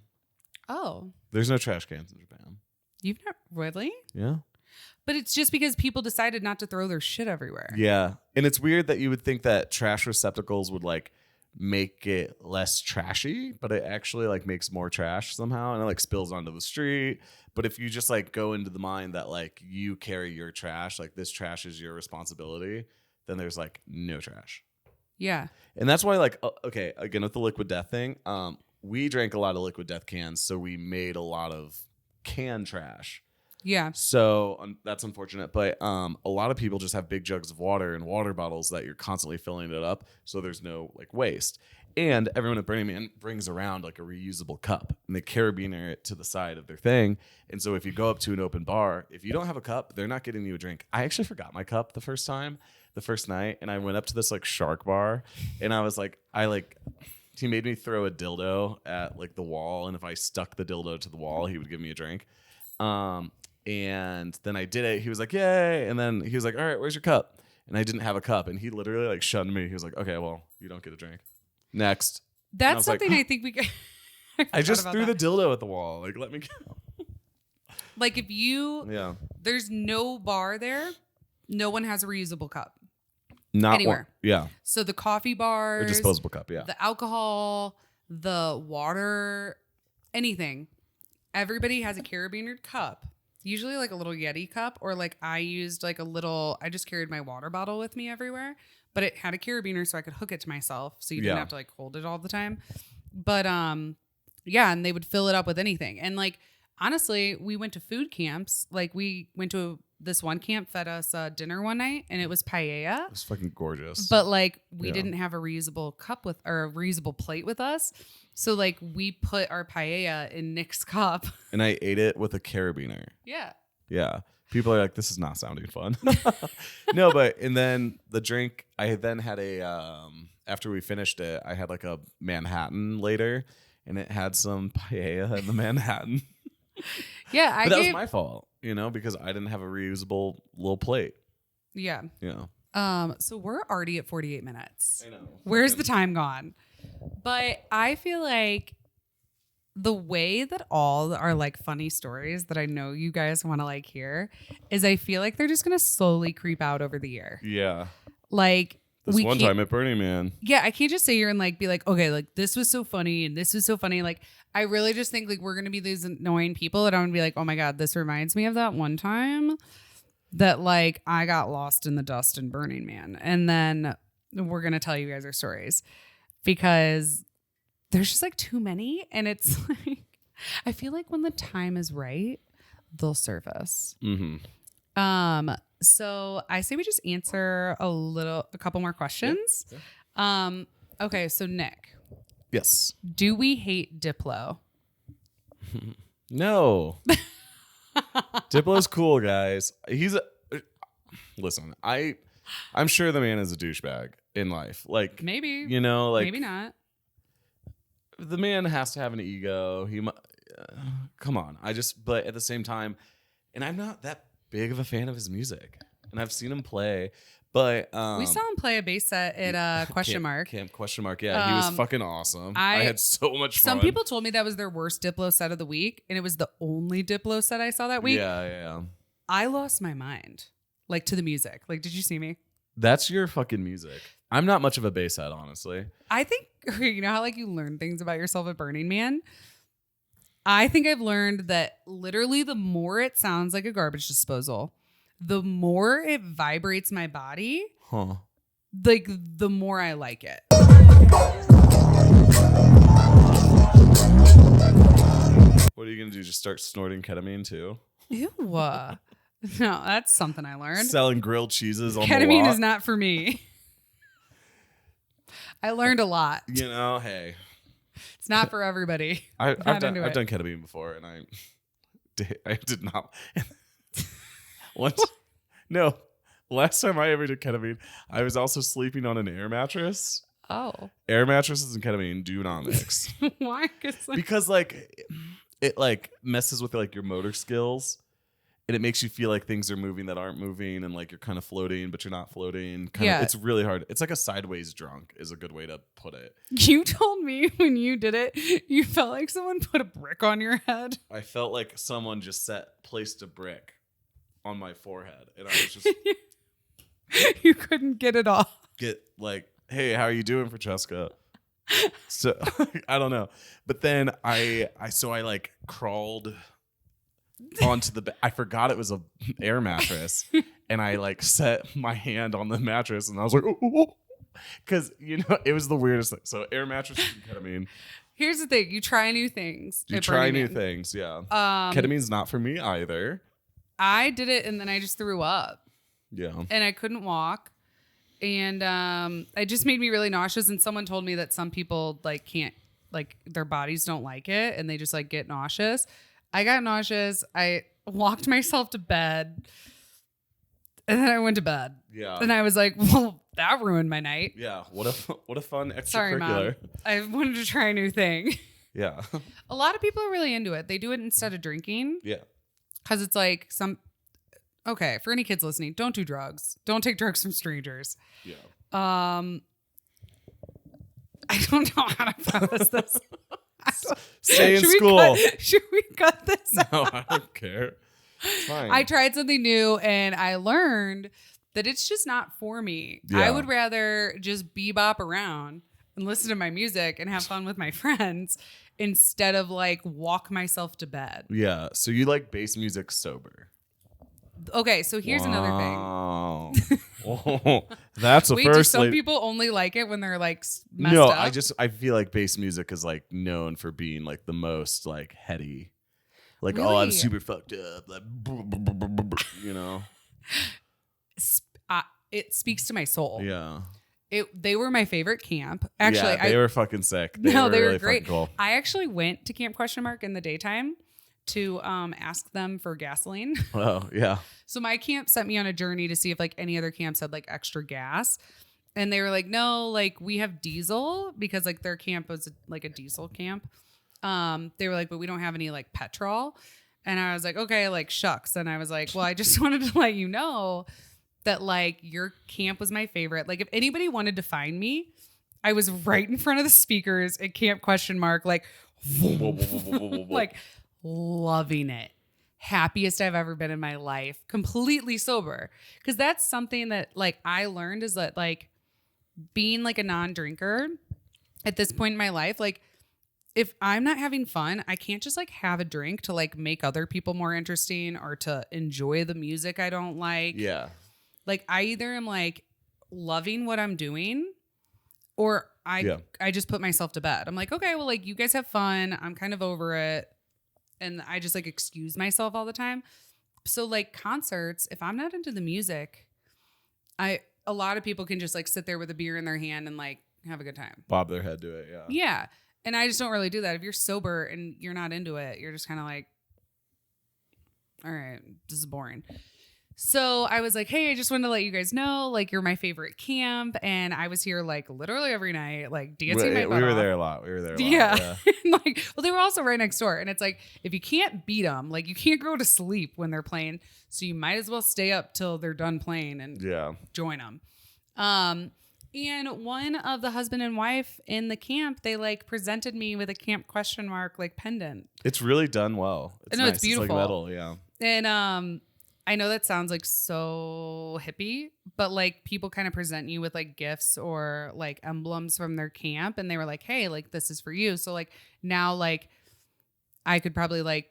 Oh. There's no trash cans in Japan. You've not really? Yeah. But it's just because people decided not to throw their shit everywhere. Yeah. And it's weird that you would think that trash receptacles would like make it less trashy, but it actually like makes more trash somehow, and it like spills onto the street. But if you just like go into the mind that like you carry your trash, like this trash is your responsibility, then there's like no trash. Yeah. And that's why like okay, again with the liquid death thing, we drank a lot of liquid death cans, so we made a lot of can trash. Yeah. So that's unfortunate, but a lot of people just have big jugs of water and water bottles that you're constantly filling it up, so there's no like waste. And everyone at Burning Man brings around like a reusable cup, and they carabiner it to the side of their thing. And so if you go up to an open bar, if you don't have a cup, they're not getting you a drink. I actually forgot my cup the first night, and I went up to this like shark bar, and I was like, he made me throw a dildo at like the wall, and if I stuck the dildo to the wall, he would give me a drink. And then I did it. He was like, yay. And then he was like, all right, where's your cup? And I didn't have a cup. And he literally like shunned me. He was like, okay, well, you don't get a drink. Next. That's something like, I think we could. I just threw the dildo at the wall. Like, let me go. Like if there's no bar there, no one has a reusable cup. Not anywhere. Yeah. So the coffee bars. A disposable cup, yeah. The alcohol, the water, anything. Everybody has a carabinered cup. Usually like a little Yeti cup, or like I used like I just carried my water bottle with me everywhere, but it had a carabiner so I could hook it to myself. So you didn't have to like hold it all the time. But yeah, and they would fill it up with anything. And like, honestly, we went to food camps. Like we went to this one camp, fed us dinner one night, and it was paella. It was fucking gorgeous. But like we didn't have a reusable cup or a reusable plate with us. So like we put our paella in Nick's cup. And I ate it with a carabiner. Yeah. Yeah. People are like, this is not sounding fun. No, but and then the drink, I then had after we finished it, I had like a Manhattan later, and it had some paella in the Manhattan. Yeah, but that was my fault, because I didn't have a reusable little plate. Yeah. Yeah. So we're already at 48 minutes. I know. Where's the time gone? But I feel like the way that all our like funny stories that I know you guys want to like hear is I feel like they're just going to slowly creep out over the year. Yeah. Like this one time at Burning Man. Yeah. I can't just sit here and like be like, okay, like this was so funny and this was so funny. Like I really just think like we're going to be these annoying people that I'm going to be like, oh my God, this reminds me of that one time that like I got lost in the dust in Burning Man. And then we're going to tell you guys our stories. Because there's just like too many, and it's like I feel like when the time is right, they'll surface. Mm-hmm. So I say we just answer a couple more questions. Yeah. Okay, so Nick. Yes. Do we hate Diplo? No. Diplo's cool, guys. Listen, I'm sure the man is a douchebag in life. Like maybe, like maybe not. The man has to have an ego. Come on. But at the same time, and I'm not that big of a fan of his music, and I've seen him play, but we saw him play a bass set at Question Mark. Camp Question Mark. Yeah, he was fucking awesome. I had so much fun. Some people told me that was their worst Diplo set of the week, and it was the only Diplo set I saw that week. Yeah. I lost my mind, like to the music. Like, did you see me? That's your fucking music. I'm not much of a bass head, honestly. I think, how like you learn things about yourself at Burning Man? I think I've learned that literally the more it sounds like a garbage disposal, the more it vibrates my body, like the more I like it. What are you going to do? Just start snorting ketamine too? Ew. No, that's something I learned. Selling grilled cheeses on ketamine the lot. Is not for me. I learned a lot. Hey. It's not for everybody. I've done ketamine before, and I did not. No. Last time I ever did ketamine, I was also sleeping on an air mattress. Oh. Air mattresses and ketamine do not mix. Why? Because it like messes with like your motor skills. And it makes you feel like things are moving that aren't moving, and like you're kind of floating, but you're not floating. It's really hard. It's like a sideways drunk is a good way to put it. You told me when you did it, you felt like someone put a brick on your head. I felt like someone just placed a brick on my forehead, and I was just you couldn't get it off. Hey, how are you doing, Francesca? So I don't know. But then I like crawled onto the bed. I forgot it was a air mattress, and I like set my hand on the mattress, and I was like, because it was the weirdest thing. So air mattress and ketamine. Here's the thing: you try new things. You try new things, yeah. Ketamine's not for me either. I did it, and then I just threw up. Yeah, and I couldn't walk, and it just made me really nauseous. And someone told me that some people like can't, like their bodies don't like it, and they just like get nauseous. I got nauseous. I walked myself to bed, and then I went to bed. Yeah, and I was like, well, that ruined my night. Yeah, what a fun extracurricular. Sorry, Mom. I wanted to try a new thing. Yeah, a lot of people are really into it. They do it instead of drinking. Yeah, because it's like okay, for any kids listening, don't do drugs. Don't take drugs from strangers. Yeah. I don't know how to preface this. Stay in school. Should we cut this out? No, I don't care. It's fine. I tried something new and I learned that it's just not for me. Yeah. I would rather just bebop around and listen to my music and have fun with my friends instead of like walk myself to bed. Yeah. So you like bass music sober? Okay, so here's another thing. Oh, that's a Wait, first. Do some people only like it when they're like messed no, up? I feel like bass music is like known for being like the most like heady. Like, really? oh, I'm super fucked up. Like, It speaks to my soul. Yeah. They were my favorite camp. Actually, yeah, they were fucking sick. They were really great. Cool. I actually went to Camp ? In the daytime to ask them for gasoline. Oh, yeah. So my camp sent me on a journey to see if like any other camps had like extra gas. And they were like, no, like we have diesel because like their camp was like a diesel camp. They were like, but we don't have any like petrol. And I was like, okay, like shucks. And I was like, well, I just wanted to let you know that like your camp was my favorite. Like if anybody wanted to find me, I was right in front of the speakers at Camp ? Like, like loving it. Happiest I've ever been in my life. Completely sober. Because that's something that like I learned is that like being like a non-drinker at this point in my life, like if I'm not having fun, I can't just like have a drink to like make other people more interesting or to enjoy the music I don't like. Yeah. Like I either am like loving what I'm doing or I just put myself to bed. I'm like, okay, well, like you guys have fun. I'm kind of over it. And I just like excuse myself all the time. So like concerts, if I'm not into the music, a lot of people can just like sit there with a beer in their hand and like have a good time. Bob their head to it. Yeah. Yeah. And I just don't really do that. If you're sober and you're not into it, you're just kind of like, all right, this is boring. So I was like, hey, I just wanted to let you guys know, like, you're my favorite camp. And I was here, like, literally every night, like, dancing my butt We were off. there a lot. Yeah. Like, well, they were also right next door. And it's like, if you can't beat them, like, you can't go to sleep when they're playing. So you might as well stay up till they're done playing and join them. And one of the husband and wife in the camp, they, like, presented me with a camp ? Like, pendant. It's really done well. It's nice. It's beautiful. It's like metal, yeah. And, I know that sounds like so hippie, but like people kind of present you with like gifts or like emblems from their camp. And they were like, hey, like this is for you. So like now like I could probably like,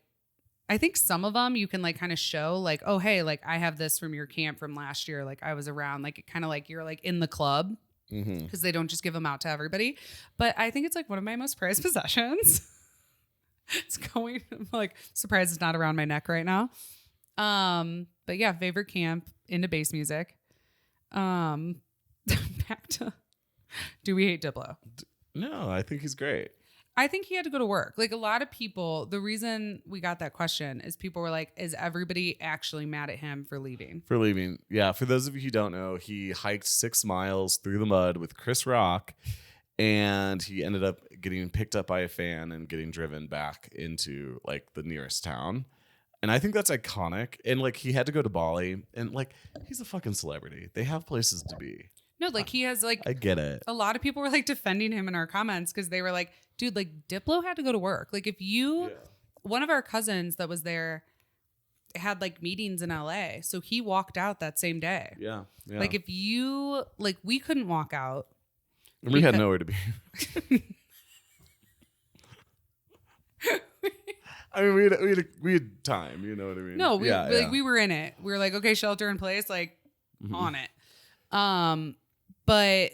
I think some of them you can like kind of show like, oh, hey, like I have this from your camp from last year. Like I was around, like it kind of like you're like in the club because they don't just give them out to everybody. But I think it's like one of my most prized possessions. I'm like surprised it's not around my neck right now. But yeah, favorite camp, into bass music. Back to, do we hate Diplo? No, I think he's great. I think he had to go to work. Like a lot of people, the reason we got that question is people were like, is everybody actually mad at him for leaving? For leaving. Yeah. For those of you who don't know, he hiked 6 miles through the mud with Chris Rock, and he ended up getting picked up by a fan and getting driven back into like the nearest town. And I think that's iconic. And like he had to go to Bali, and like he's a fucking celebrity. They have places to be. No, like he has like, I get it. A lot of people were like defending him in our comments because they were like, dude, like Diplo had to go to work. Like if you, one of our cousins that was there had like meetings in LA. So he walked out that same day. Yeah. Like if you, like we couldn't walk out. And we had nowhere to be. I mean, we had time. You know what I mean? No, we were in it. We were like, okay, shelter in place, like on it. But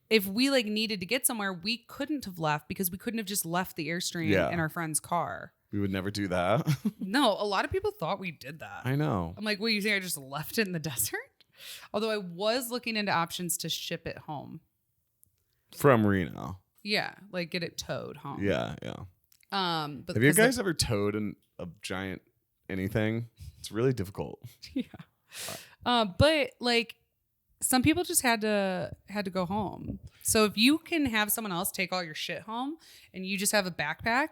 if we like needed to get somewhere, we couldn't have left because we couldn't have just left the Airstream in our friend's car. We would never do that. No, a lot of people thought we did that. I know. I'm like, what, you think I just left it in the desert? Although I was looking into options to ship it home. From Reno. Yeah, like get it towed home. Yeah. But have you guys ever towed a giant anything? It's really difficult. Yeah. But like some people just had to go home. So if you can have someone else take all your shit home and you just have a backpack,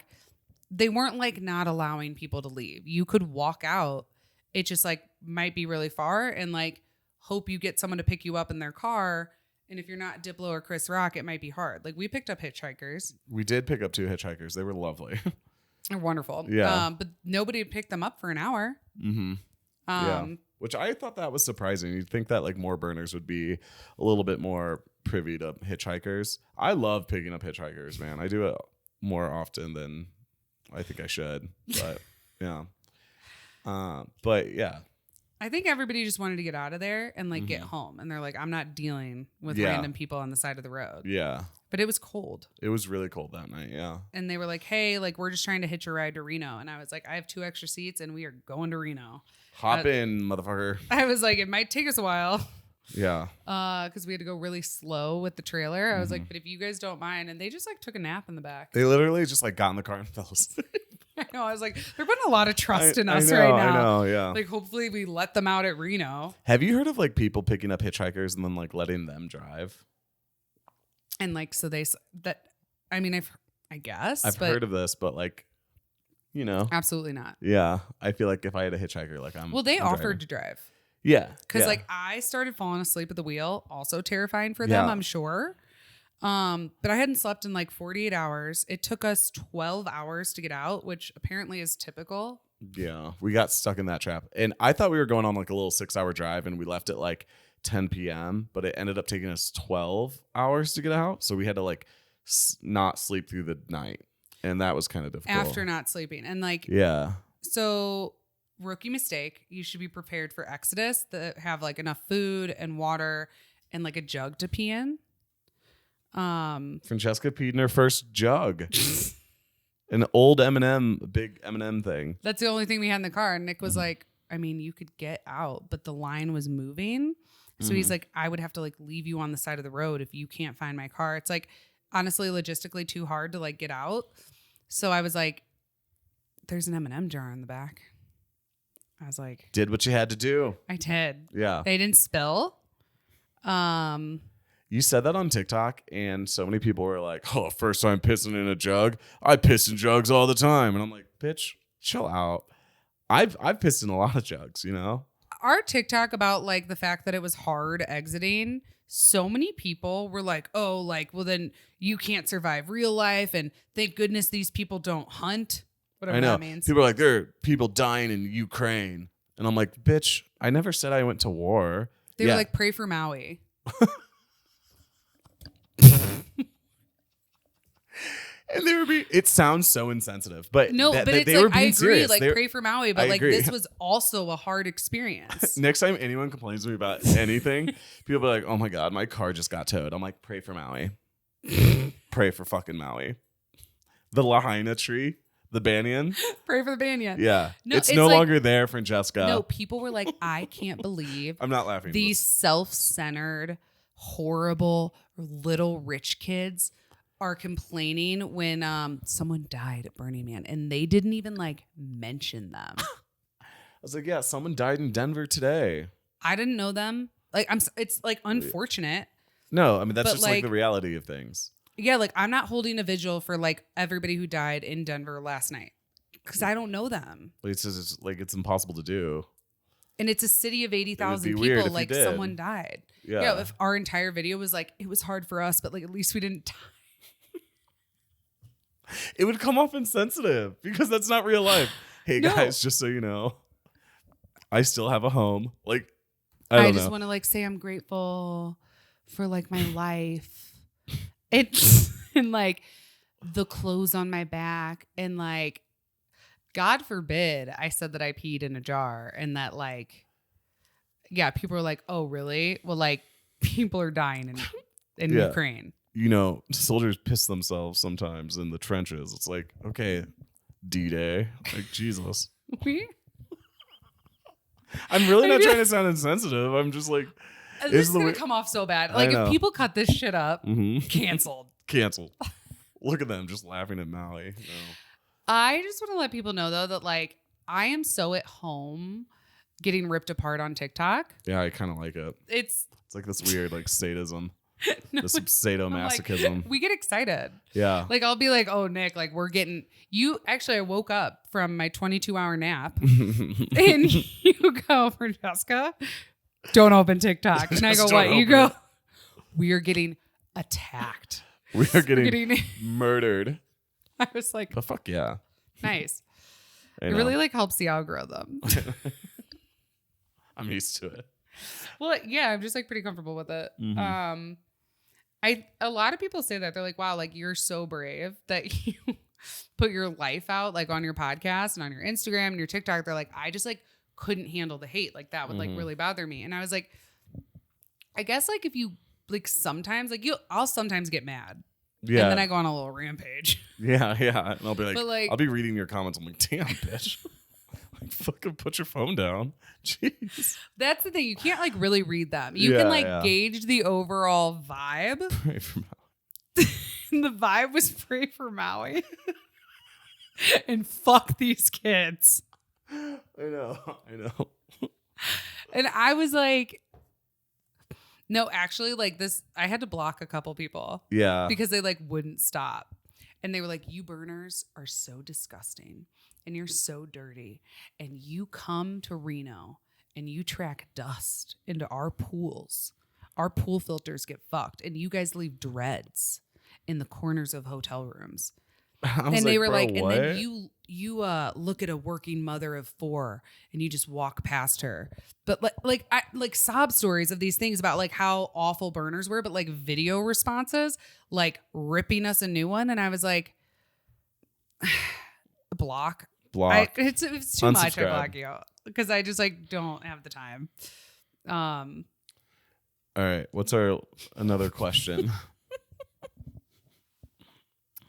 they weren't like not allowing people to leave. You could walk out. It just like might be really far and like hope you get someone to pick you up in their car. And if you're not Diplo or Chris Rock, it might be hard. Like we picked up hitchhikers. We did pick up 2 hitchhikers. They were lovely. They're wonderful. Yeah. But nobody picked them up for an hour. Mm-hmm. Yeah. Which I thought that was surprising. You'd think that like more burners would be a little bit more privy to hitchhikers. I love picking up hitchhikers, man. I do it more often than I think I should. But yeah. But yeah. I think everybody just wanted to get out of there and like get home. And they're like, I'm not dealing with random people on the side of the road. Yeah. But it was cold. It was really cold that night. Yeah. And they were like, hey, like we're just trying to hitch a ride to Reno. And I was like, I have 2 extra seats and we are going to Reno. Hop in, motherfucker. I was like, it might take us a while. Yeah. Because we had to go really slow with the trailer. I was like, but if you guys don't mind. And they just like took a nap in the back. They literally just like got in the car and fell asleep. I know. I was like, they're putting a lot of trust in us right now. I know, yeah. Like, hopefully we let them out at Reno. Have you heard of like people picking up hitchhikers and then like letting them drive? And like, so I mean, I guess. I've heard of this, but like, you know. Absolutely not. Yeah. I feel like if I had a hitchhiker, like Well, they offered to drive. Yeah. Because like I started falling asleep at the wheel. Also terrifying for them, I'm sure. But I hadn't slept in like 48 hours. It took us 12 hours to get out, which apparently is typical. Yeah. We got stuck in that trap. And I thought we were going on like a little 6-hour drive and we left at like 10 p.m. But it ended up taking us 12 hours to get out. So we had to like not sleep through the night. And that was kind of difficult. After not sleeping. And like, so rookie mistake. You should be prepared for Exodus that have like enough food and water and like a jug to pee in. Francesca peed in her first jug. An old big M&M thing. That's the only thing we had in the car. And Nick was like, I mean, you could get out, but the line was moving. So he's like, I would have to like leave you on the side of the road if you can't find my car. It's like, honestly, logistically too hard to like get out. So I was like, there's an M&M jar in the back. I was like, did what you had to do. I did. Yeah. They didn't spill. You said that on TikTok, and so many people were like, oh, first time pissing in a jug. I piss in jugs all the time. And I'm like, bitch, chill out. I've pissed in a lot of jugs, you know? Our TikTok about like the fact that it was hard exiting, so many people were like, oh, like, well, then you can't survive real life. And thank goodness these people don't hunt. Whatever that means. People are like, there are people dying in Ukraine. And I'm like, bitch, I never said I went to war. They were like, pray for Maui. And they were it sounds so insensitive, but no, but it's they like, were being I agree, serious. like pray for Maui, but like agree. this was also a hard experience. Next time anyone complains to me about anything, people be like, oh my God, my car just got towed. I'm like, pray for Maui. Pray for fucking Maui. The Lahaina tree, the banyan. Pray for the banyan. Yeah. No, it's no longer there, Francesca. No, people were like, I can't believe I'm not laughing. These self-centered, horrible, little rich kids are complaining when someone died at Burning Man and they didn't even like mention them. I was like, yeah, someone died in Denver today. I didn't know them. Like, it's like unfortunate. No, I mean, that's just like like the reality of things. Yeah, like I'm not holding a vigil for like everybody who died in Denver last night because I don't know them. It's just it's impossible to do. And it's a city of 80,000 people. Like someone died. Yeah. If our entire video was like, it was hard for us, but like at least we didn't die. It would come off insensitive because that's not real life. Hey guys, just so you know, I still have a home. Like, I just want to like say I'm grateful for like my life and like the clothes on my back, and like, God forbid I said that I peed in a jar, and that like, yeah, people are like, oh really? Well, like, people are dying in Ukraine. You know, soldiers piss themselves sometimes in the trenches. It's like, okay, D-Day, like, Jesus. I'm really not trying to sound insensitive. I'm just like, this is gonna come off so bad. Like, if people cut this shit up, canceled. Look at them just laughing at Maui. No. I just want to let people know though that like, I am so at home getting ripped apart on TikTok. Yeah, I kind of like it. It's like this weird like sadism. This sadomasochism. Like, we get excited. Yeah. Like, I'll be like, oh, Nick, like, we're getting you. Actually, I woke up from my 22-hour nap and you go, Francesca, don't open TikTok. And I go, what? You go, we are getting attacked. We are getting murdered. I was like, but fuck yeah. Nice. It really like helps the algorithm. I'm used to it. Well, yeah, I'm just like pretty comfortable with it. A lot of people say that they're like, wow, like, you're so brave that you put your life out like on your podcast and on your Instagram and your TikTok. They're like, I just like couldn't handle the hate. Like, that would like really bother me. And I was like, I guess like if you like sometimes like I'll sometimes get mad. Yeah. And then I go on a little rampage. Yeah. And I'll be like, I'll be reading your comments. I'm like, damn, bitch. Like, fucking put your phone down. Jeez. That's the thing. You can't like really read them. You can like gauge the overall vibe. Pray for Maui. And the vibe was pray for Maui. And fuck these kids. I know. And I was like, no, actually, like this, I had to block a couple people. Yeah. Because they like wouldn't stop. And they were like, you burners are so disgusting. And you're so dirty. And you come to Reno and you track dust into our pools. Our pool filters get fucked. And you guys leave dreads in the corners of hotel rooms. And they were like, what? And then you look at a working mother of 4 and you just walk past her. But like sob stories of these things about like how awful burners were, but like video responses, like ripping us a new one. And I was like, block. It's too much. I block you because I just like don't have the time. All right. What's another question?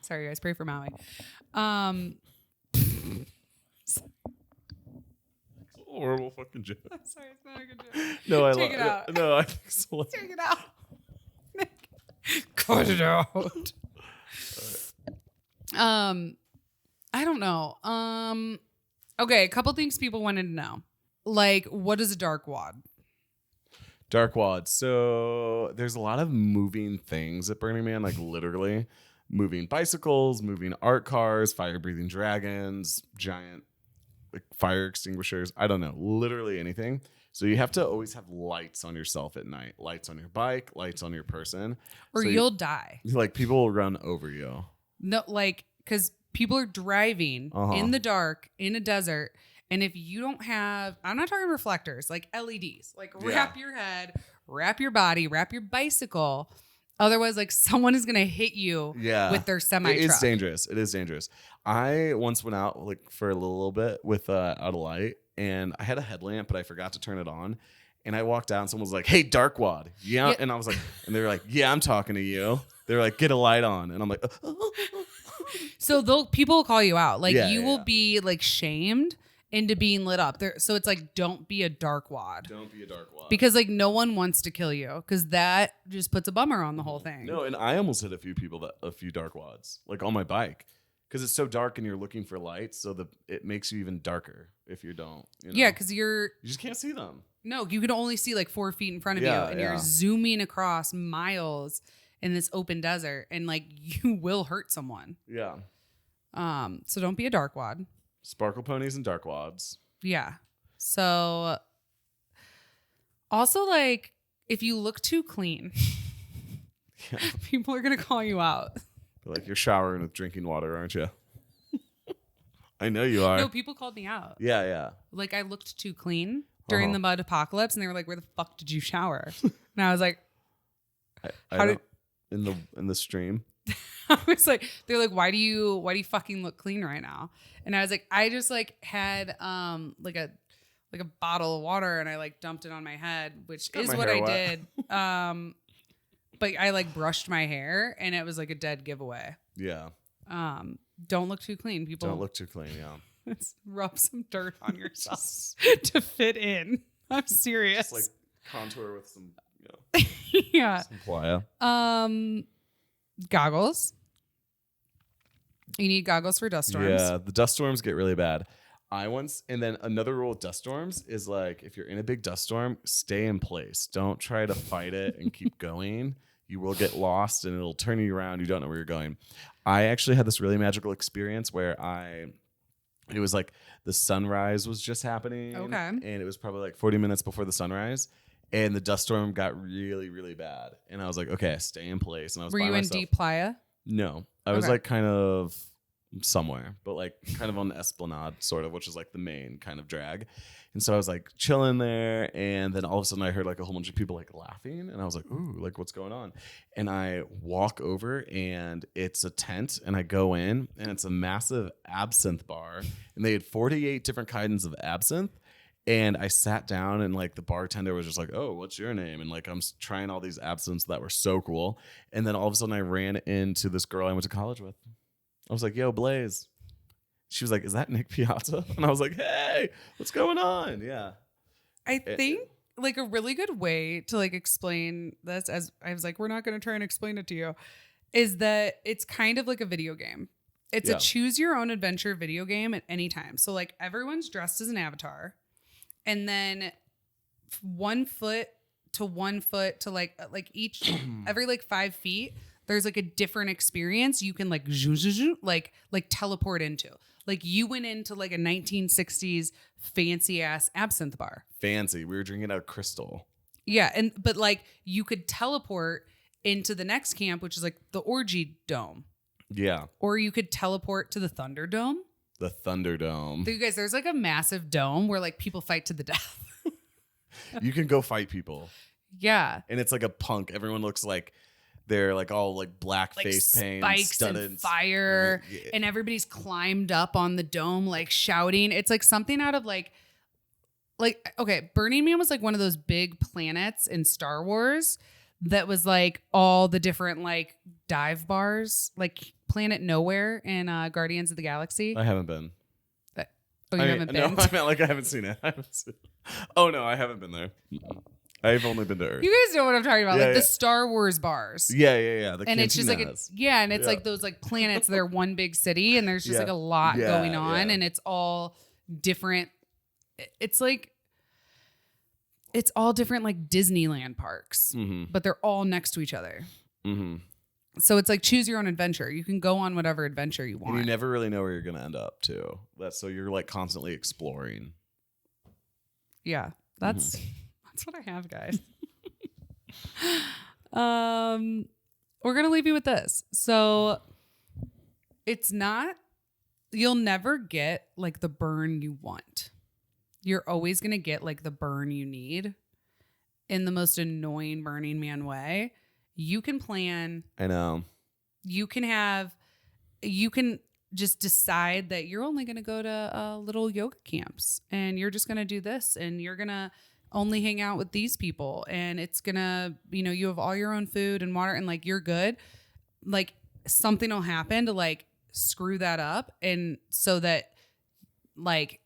Sorry, guys. Pray for Maui. Horrible fucking joke. I'm sorry, it's not a good joke. No, I Take it out. No, I think so. Take it out. Cut it out. I don't know. Okay, a couple things people wanted to know. Like, what is a dark wad? Dark wad. So there's a lot of moving things at Burning Man, like literally moving bicycles, moving art cars, fire-breathing dragons, giant like fire extinguishers. I don't know, literally anything. So you have to always have lights on yourself at night. Lights on your bike, lights on your person. Or you'll die. Like, people will run over you. No, like, because people are driving in the dark in a desert. And if you don't have, I'm not talking reflectors, like LEDs, like wrap your head, wrap your body, wrap your bicycle. Otherwise, like, someone is going to hit you with their semi-truck. It is dangerous. It is dangerous. I once went out like for a little bit without a light, and I had a headlamp, but I forgot to turn it on. And I walked out and someone was like, hey, dark wad. Yeah. And I was like, and they were like, yeah, I'm talking to you. They were like, get a light on. And I'm like, So people will call you out. Like, you will be like shamed into being lit up there. So it's like, don't be a dark wad. Don't be a dark wad. Because like no one wants to kill you, because that just puts a bummer on the whole thing. No, and I almost hit a few dark wads, like on my bike. Because it's so dark and you're looking for lights, so it makes you even darker if you don't. You know? Yeah, because you just can't see them. No, you can only see like 4 feet in front of you, and you're zooming across miles in this open desert, and like you will hurt someone. Yeah. So don't be a dark wad. Sparkle ponies and dark wads. Yeah. So also, like, if you look too clean, people are gonna call you out. Like, you're showering with drinking water, aren't you? I know you are. No, people called me out. Yeah. Like, I looked too clean during the mud apocalypse, and they were like, where the fuck did you shower? And I was like, in the stream? I was like, they're like, why do you fucking look clean right now? And I was like, I just like had like a bottle of water and I like dumped it on my head, which is what I did. But I like brushed my hair and it was like a dead giveaway. Yeah. Don't look too clean, people. Don't look too clean, yeah. Rub some dirt on yourself to fit in. I'm serious. Just like contour with some, you know, yeah. some playa. Goggles. You need goggles for dust storms. Yeah, the dust storms get really bad. And then another rule with dust storms is like, if you're in a big dust storm, stay in place. Don't try to fight it and keep going. You will get lost and it'll turn you around. You don't know where you're going. I actually had this really magical experience where it was like the sunrise was just happening. Okay. And it was probably like 40 minutes before the sunrise. And the dust storm got really, really bad. And I was like, okay, stay in place. And I was Were you in deep playa? No. I was like kind of somewhere, but like kind of on the Esplanade, sort of, which is like the main kind of drag. And so I was like chilling there, and then all of a sudden I heard like a whole bunch of people like laughing, and I was like, ooh, like what's going on? And I walk over, and it's a tent, and I go in, and it's a massive absinthe bar, and they had 48 different kinds of absinthe. And I sat down, and like the bartender was just like, oh, what's your name? And like I'm trying all these absinthes that were so cool. And then all of a sudden I ran into this girl I went to college with. I was like, yo, Blaze. She was like, is that Nick Piazza? And I was like, hey, what's going on? Yeah. I think like a really good way to like explain this, as I was like, we're not going to try and explain it to you, is that it's kind of like a video game. It's a choose your own adventure video game at any time. So like everyone's dressed as an avatar. And then 1 foot to 1 foot to like each every like 5 feet, there's like a different experience you can like like teleport into. Like you went into like a 1960s fancy ass absinthe bar. Fancy. We were drinking out of crystal. Yeah, but like you could teleport into the next camp, which is like the Orgy Dome. Yeah. Or you could teleport to the Thunderdome. The Thunderdome. So you guys, there's like a massive dome where like people fight to the death. You can go fight people. Yeah. And it's like a punk. Everyone looks like they're like all like black like face paint, spikes and fire, and everybody's climbed up on the dome like shouting. It's like something out of like okay, Burning Man was like one of those big planets in Star Wars that was like all the different like dive bars, like Planet Nowhere in Guardians of the Galaxy. I haven't been. Oh, you haven't been? No, I meant like I haven't seen it. Oh no, I haven't been there. I've only been to Earth. You guys know what I'm talking about, like the Star Wars bars. Yeah. And it's just like it's like those like planets. They're one big city, and there's just like a lot going on, and it's all different. It's like it's all different like Disneyland parks, but they're all next to each other. Mm-hmm. So it's like choose your own adventure. You can go on whatever adventure you want. And you never really know where you're going to end up too. So you're like constantly exploring. Yeah, that's what I have, guys. We're going to leave you with this. So you'll never get like the burn you want. You're always going to get like the burn you need in the most annoying Burning Man way. You can plan. I know. You can just decide that you're only going to go to little yoga camps, and you're just going to do this, and you're going to only hang out with these people, and it's going to, you have all your own food and water, and like you're good. Like something will happen to like screw that up, and so that like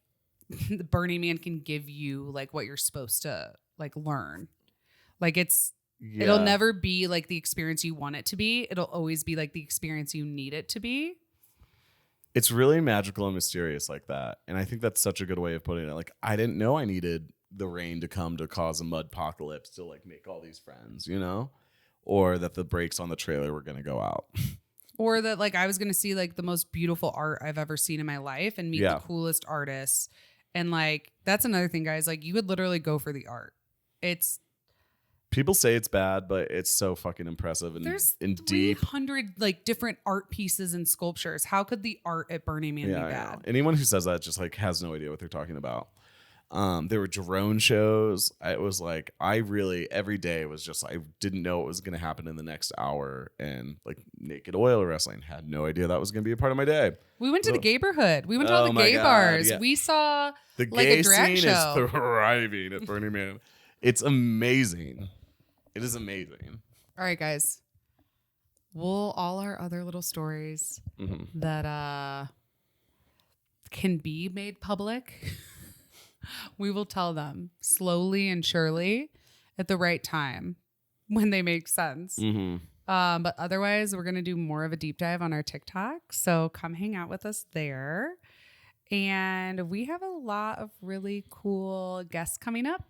the Burning Man can give you like what you're supposed to like learn. Like it'll never be like the experience you want it to be. It'll always be like the experience you need it to be. It's really magical and mysterious like that. And I think that's such a good way of putting it. Like, I didn't know I needed the rain to come to cause a mud apocalypse to like make all these friends, or that the brakes on the trailer were going to go out. Or that like I was going to see like the most beautiful art I've ever seen in my life and meet the coolest artists. And like, that's another thing, guys. Like you would literally go for the art. People say it's bad, but it's so fucking impressive and deep. 300 like different art pieces and sculptures. How could the art at Burning Man be bad? Anyone who says that just like has no idea what they're talking about. There were drone shows. It was like every day was just I didn't know what was going to happen in the next hour, and like naked oil wrestling, had no idea that was going to be a part of my day. We went to the gayborhood. We went to all the gay bars. Yeah. We saw the like gay a drag scene show. is thriving at Burning Man. It's amazing. It is amazing. All right, guys. All our other little stories that can be made public, we will tell them slowly and surely at the right time when they make sense. But otherwise, we're going to do more of a deep dive on our TikTok. So come hang out with us there. And we have a lot of really cool guests coming up.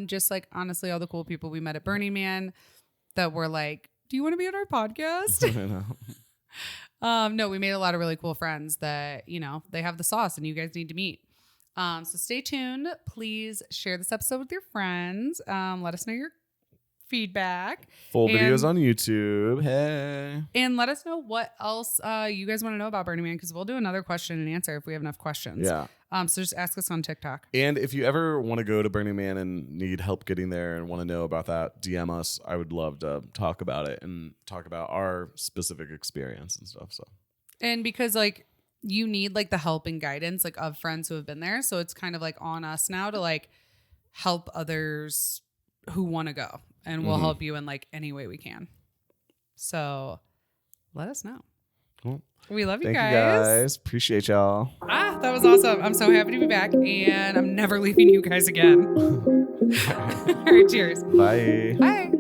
Just like, honestly, all the cool people we met at Burning Man that were like, do you want to be on our podcast? No, we made a lot of really cool friends that, you know, they have the sauce and you guys need to meet. So stay tuned. Please share this episode with your friends. Let us know your feedback. Full videos on YouTube. Hey. And let us know what else you guys want to know about Burning Man, because we'll do another question and answer if we have enough questions. Yeah. So just ask us on TikTok. And if you ever want to go to Burning Man and need help getting there and want to know about that, DM us. I would love to talk about it and talk about our specific experience and stuff. So. And because like you need like the help and guidance like of friends who have been there. So it's kind of like on us now to like help others who want to go. And we'll help you in like any way we can. So let us know. Cool. We love you Thank you guys. Appreciate y'all. That was awesome. I'm so happy to be back, and I'm never leaving you guys again. All right, cheers. Bye. Bye.